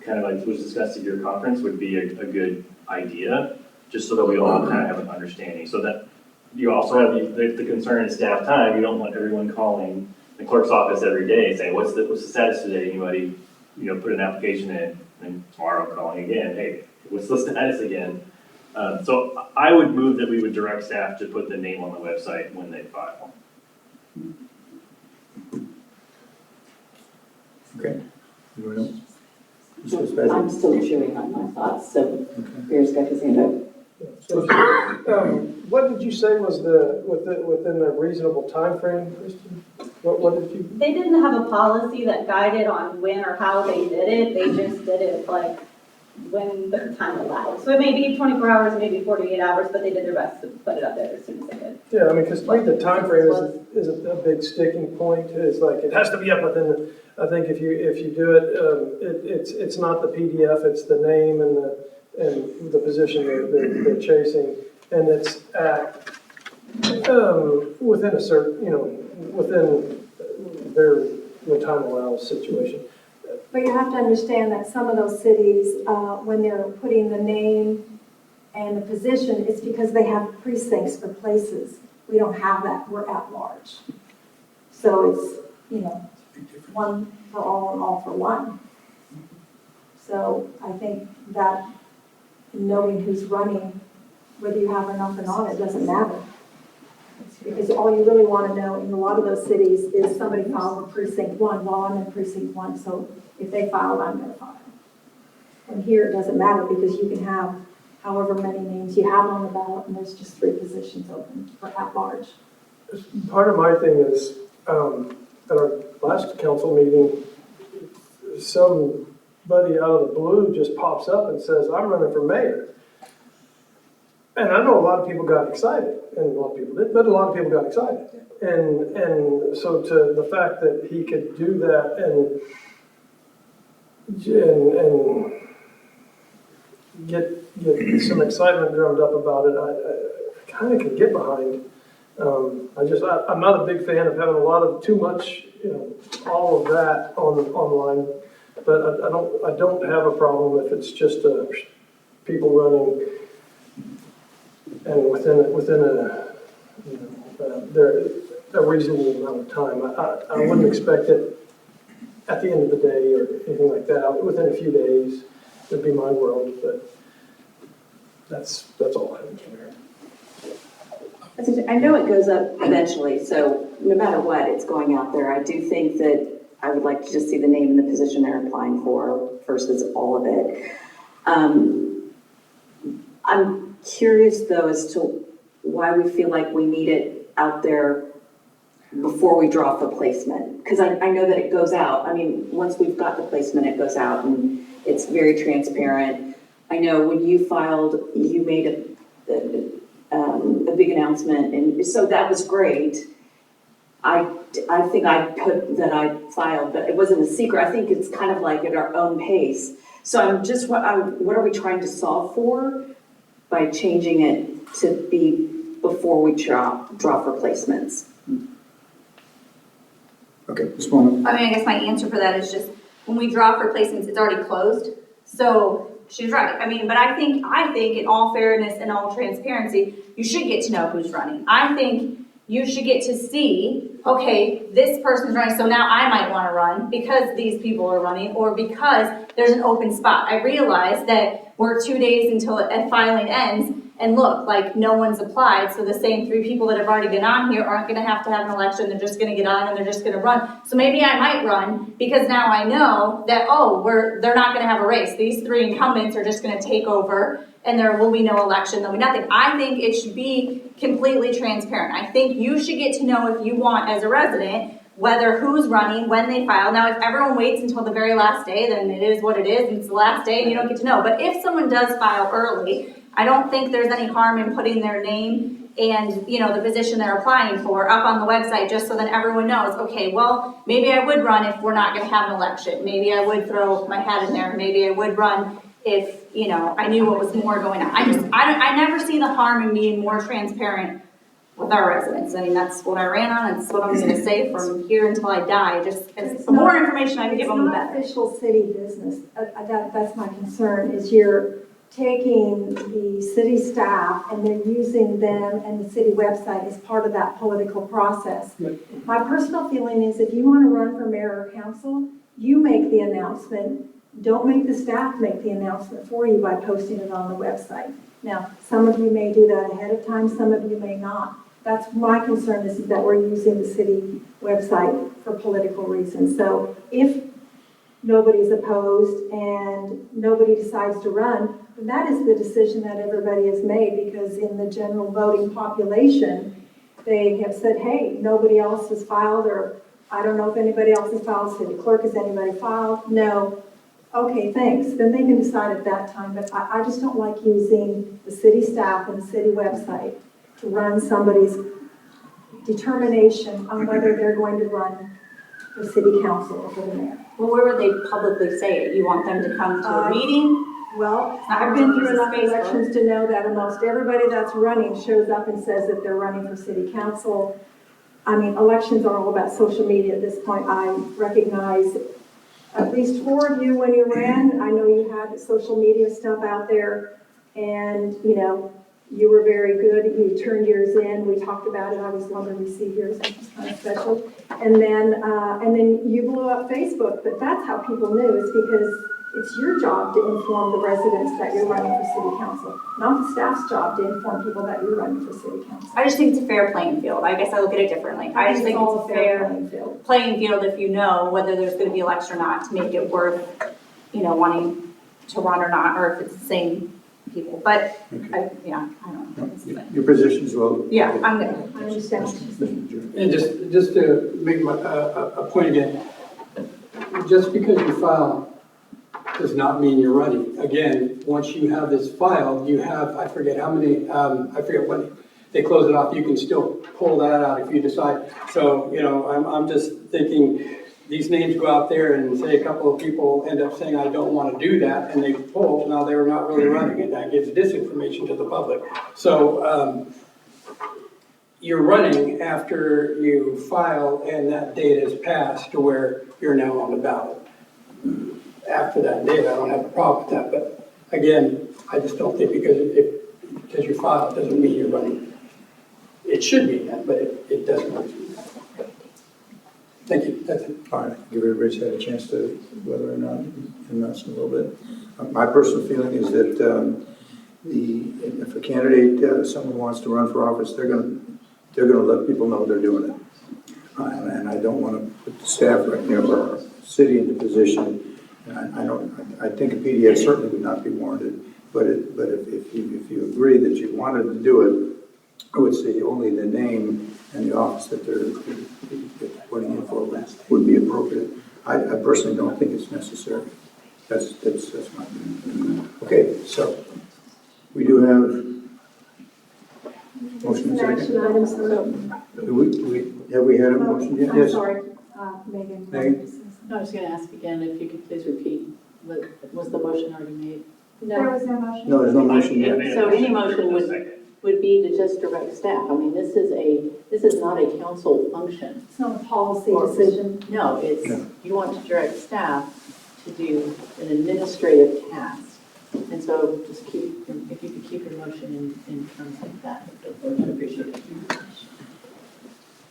kind of like was discussed at your conference, would be a good idea, just so that we all kind of have an understanding. So that you also have the concern in staff time, you don't want everyone calling the clerk's office every day saying, what's the status today? Anybody, put an application in, and tomorrow calling again, hey, what's the status again? So I would move that we would direct staff to put the name on the website when they file. Okay. Anyone else? I'm still chewing on my thoughts, so Bear's got his hand up. What did you say was within a reasonable time frame, Kristen? What did you? They didn't have a policy that guided on when or how they did it. They just did it like when the time allowed. So it may be 24 hours, it may be 48 hours, but they did their best to put it up there as soon as they could. Yeah, I mean, because the time frame isn't a big sticking point. It's like, it has to be up within, I think if you do it, it's not the PDF, it's the name and the position they're chasing. And it's at, within a certain, within the time allows situation. But you have to understand that some of those cities, when they're putting the name and the position, it's because they have precincts for places. We don't have that, we're at large. So it's, one for all and all for one. So I think that knowing who's running, whether you have enough or not, it doesn't matter. Because all you really want to know in a lot of those cities is somebody filed for precinct 1, well, I'm in precinct 1, so if they filed, I'm going to file. And here it doesn't matter because you can have however many names you have on the ballot and there's just 3 positions open for at large. Part of my thing is, at our last council meeting, somebody out of the blue just pops up and says, I'm running for mayor. And I know a lot of people got excited, and a lot of people didn't, but a lot of people got excited. And so to the fact that he could do that and get some excitement drummed up about it, I kind of can get behind. I'm not a big fan of having too much, all of that online. But I don't have a problem if it's just people running and within a reasonable amount of time. I wouldn't expect it at the end of the day or anything like that. Within a few days would be my world, but that's all I have to share. I know it goes up eventually, so no matter what, it's going out there. I do think that I would like to just see the name and the position they're applying for versus all of it. I'm curious though as to why we feel like we need it out there before we draw for placement. Because I know that it goes out. I mean, once we've got the placement, it goes out and it's very transparent. I know when you filed, you made a big announcement, and so that was great. I think I put that I filed, but it wasn't a secret. I think it's kind of like at our own pace. So I'm just, what are we trying to solve for by changing it to be before we draw for placements? Okay, Ms. Bulman. I guess my answer for that is just, when we draw for placements, it's already closed. So she's right. But I think in all fairness and all transparency, you should get to know who's running. I think you should get to see, okay, this person's running, so now I might want to run because these people are running or because there's an open spot. I realize that we're 2 days until filing ends, and look, like no one's applied, so the same 3 people that have already been on here aren't going to have an election. They're just going to get on and they're just going to run. So maybe I might run because now I know that, they're not going to have a race. These 3 incumbents are just going to take over and there will be no election, there'll be nothing. I think it should be completely transparent. I think you should get to know, if you want as a resident, whether who's running, when they file. Now, if everyone waits until the very last day, then it is what it is, and it's the last day and you don't get to know. But if someone does file early, I don't think there's any harm in putting their name and, you know, the position they're applying for up on the website, just so that everyone knows, okay, well, maybe I would run if we're not gonna have an election. Maybe I would throw my hat in there. Maybe I would run if, you know, I knew what was more going on. I never see the harm in being more transparent with our residents. I mean, that's what I ran on, and it's what I'm gonna say from here until I die. Just the more information I can give them, the better. It's not official city business. That's my concern, is you're taking the city staff and then using them and the city website as part of that political process. My personal feeling is if you want to run for mayor or council, you make the announcement. Don't make the staff make the announcement for you by posting it on the website. Now, some of you may do that ahead of time, some of you may not. That's my concern, is that we're using the city website for political reasons. So if nobody's opposed and nobody decides to run, then that is the decision that everybody has made, because in the general voting population, they have said, hey, nobody else has filed, or I don't know if anybody else has filed. City clerk, has anybody filed? No. Okay, thanks. Then they can decide at that time. But I just don't like using the city staff and the city website to run somebody's determination on whether they're going to run for city council or for the mayor. Well, where would they publicly say it? You want them to come to a meeting? Well, I've been through enough elections to know that almost everybody that's running shows up and says that they're running for city council. I mean, elections are all about social media at this point. I recognize at least 4 of you when you ran. I know you had social media stuff out there, and, you know, you were very good. You turned yours in. We talked about it. I was one to receive yours, which was kind of special. And then you blew up Facebook. But that's how people knew, is because it's your job to inform the residents that you're running for city council, not the staff's job to inform people that you're running for city council. I just think it's a fair playing field. I guess I look at it differently. I just think it's a fair playing field if you know whether there's going to be election or not, to make it worth, you know, wanting to run or not, or if it's the same people. But I don't know. Your position as well? Yeah, I'm good. I understand. And just to make a point again, just because you file does not mean you're running. Again, once you have this filed, you have, I forget how many, I forget when they close it off, you can still pull that out if you decide. So, you know, I'm just thinking, these names go out there and say a couple of people end up saying, I don't want to do that, and they pull, now they're not really running, and that gives disinformation to the public. So you're running after you file and that date has passed to where you're now on the ballot. After that date, I don't have a problem with that, but again, I just don't think because you filed doesn't mean you're running. It should mean that, but it doesn't. Thank you, that's it. All right, give everybody a chance to, whether or not, announce a little bit. My personal feeling is that if a candidate, someone wants to run for office, they're going to let people know they're doing it. And I don't want to put the staff right there or our city into position. I think a PDF certainly would not be warranted, but if you agree that you wanted to do it, I would say only the name and the office that they're putting in for would be appropriate. I personally don't think it's necessary. That's my opinion. Okay, so we do have motion and second. Action items. Have we had a motion yet? I'm Yes. sorry, Megan. I was going to ask again if you could please repeat, was the motion already made? There was no motion. No, there's no motion yet. So any motion would be to just direct staff. I mean, this is not a council function. It's not a policy decision. No, you want to direct staff to do an administrative task. And so just if you could keep your motion in terms of that, I would appreciate it.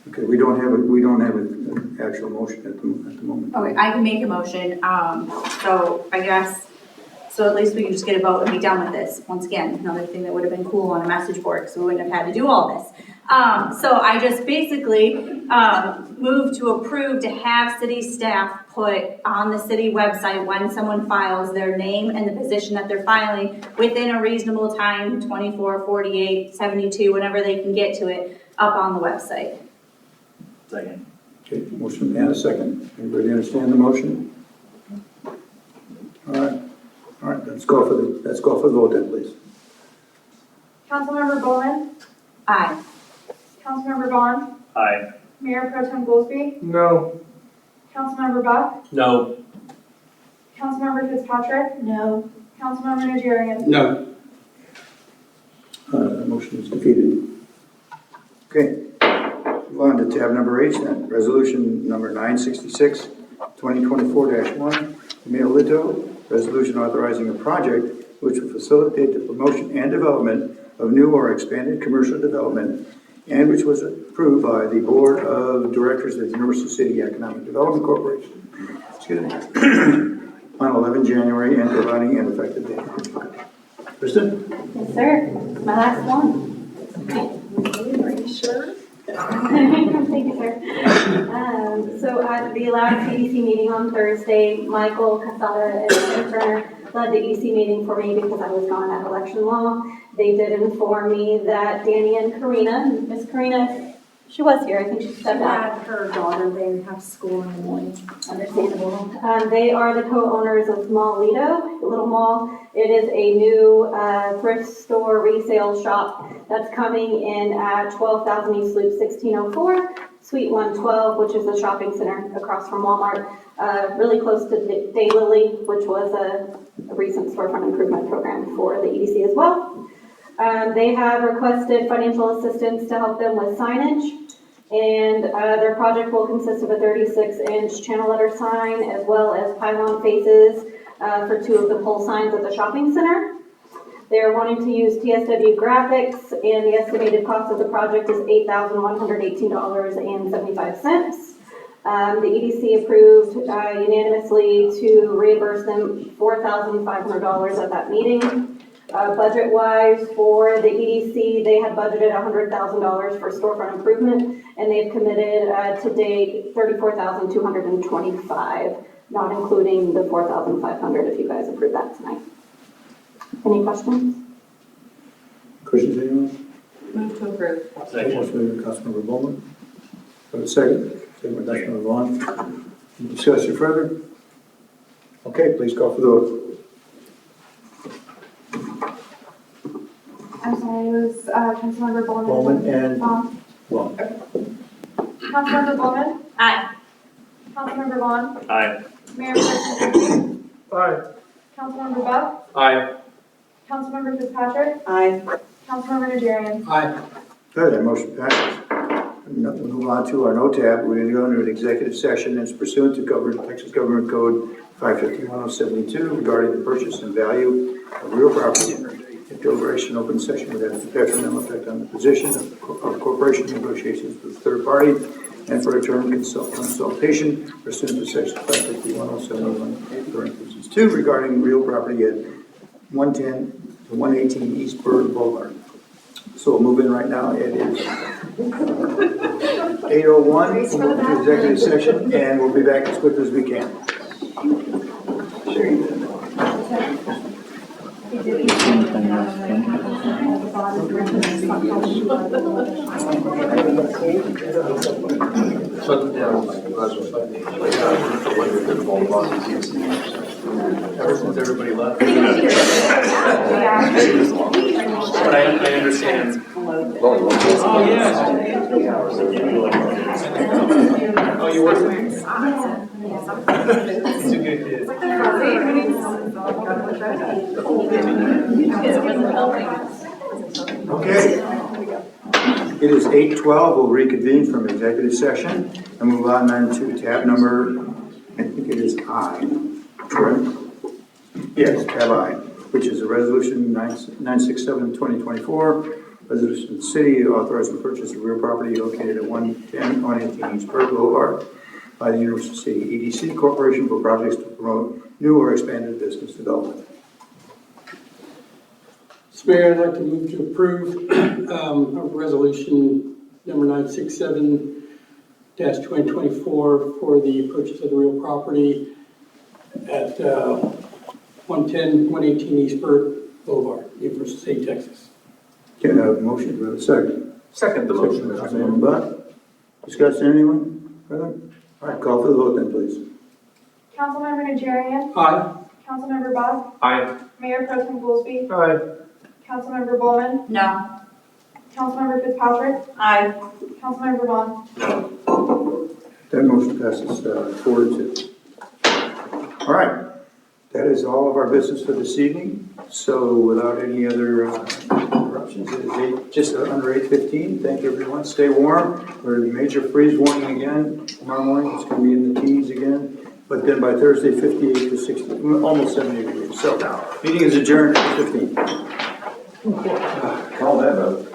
Okay, we don't have an actual motion at the moment. Okay, I can make a motion. So I guess, so at least we can just get a vote and be done with this. Once again, another thing that would have been cool on a message board, so we wouldn't have had to do all this. So I just basically move to approve to have city staff put on the city website when someone files their name and the position that they're filing within a reasonable time, 24, 48, 72, whenever they can get to it, up on the website. Second. Okay, motion and a second. Everybody understand the motion? All right, let's go for the vote then, please. Councilmember Bulman, Aye. Councilmember Vaughan, Aye. Mayor Pro Tem Goolsby, No. Councilmember Buck, No. Councilmember Fitzpatrick, No. Councilmember Najarian. No. Motion is defeated. Okay, move on to tab number 8 then. Resolution number 966, 2024-1, Mall-Lito, resolution authorizing a project which will facilitate the promotion and development of new or expanded commercial development, and which was approved by the Board of Directors of the Universal City Economic Development Corporation, excuse me, on 11 January and providing an effective date. Kristen? Yes, sir. My last one. Are you sure? Thank you, sir. So at the last EDC meeting on Thursday, Michael, Casada, and Tim Turner led the EDC meeting for me because I was gone at election law. They did inform me that Danny and Karina, Miss Karina, she was here, I think she stepped out. Her daughter, they have school in the morning. Understandable. They are the co-owners of Mall-Lito, a little mall. It is a new thrift store resale shop that's coming in at 12,000 East Loop 1604, Suite 112, which is a shopping center across from Walmart, really close to Daylily, which was a recent storefront improvement program for the EDC as well. They have requested financial assistance to help them with signage, and their project will consist of a 36-inch channel letter sign as well as pylon faces for 2 of the pole signs at the shopping center. They're wanting to use TSW graphics, and the estimated cost of the project is $8,118.75. The EDC approved unanimously to reimburse them $4,500 at that meeting. Budget-wise, for the EDC, they had budgeted $100,000 for storefront improvement, and they've committed to date $34,225, not including the $4,500 if you guys approve that tonight. Any questions? Questions, anyone? Move to approve. Motion by Councilmember Bulman. For a second. Second by Councilmember Vaughan. Any discussion further? Okay, please call for the vote. I'm sorry, it was Councilmember Bulman. Bulman and Vaughan. Vaughan. Councilmember Bulman, Aye. Councilmember Vaughan, Aye. Mayor Pro Tem Goolsby, Aye. Councilmember Buck, Aye. Councilmember Fitzpatrick, Aye. Councilmember Najarian. Aye. Okay, that motion passes. We'll move on to our no tab. We're going to go into an executive session as pursuant to Texas Government Code 551.072 regarding the purchase and value of real property. If deliberation open session would have a detrimental effect on the position of corporation negotiations with a third party and for a term consultation pursuant to section 551.071 regarding real property at 110 to 118 East Byrd Boulevard. So we'll move in right now. It is 8:01. We'll move to executive session, and we'll be back as quick as we can. Ever since everybody left. But I understand. Oh, yes. Oh, you were? It's a good kid. Okay. It is 8:12. We'll reconvene from executive session and move on then to tab number, I think it is I, correct? Yes, tab I, which is a resolution 967-2024, resolution of the city authorizing purchase of real property located at 110, 118 East Byrd Boulevard by the Universal City EDC Corporation for projects to promote new or expanded business development. Mr. Mayor, I'd like to move to approve resolution number 967-2024 for the purchase of the real property at 110, 118 East Byrd Boulevard, Universal City, Texas. Can I have a motion? Do we have a second? Second the motion. Councilmember Buck. Discussion, anyone? Further? All right, call for the vote then, please. Councilmember Najarian, Aye. Councilmember Buck, Aye. Mayor Pro Tem Goolsby, Aye. Councilmember Bulman, No. Councilmember Fitzpatrick. Aye. Councilmember Vaughn. That motion passes 4-2. All right, that is all of our business for this evening. So without any other interruptions, it is just under 8:15. Thank you, everyone. Stay warm. We're in major freeze warning again. Tomorrow morning, it's going to be in the teens again. But then by Thursday, 58 to 60, almost 70 degrees. So meeting is adjourned at 15. Call that vote.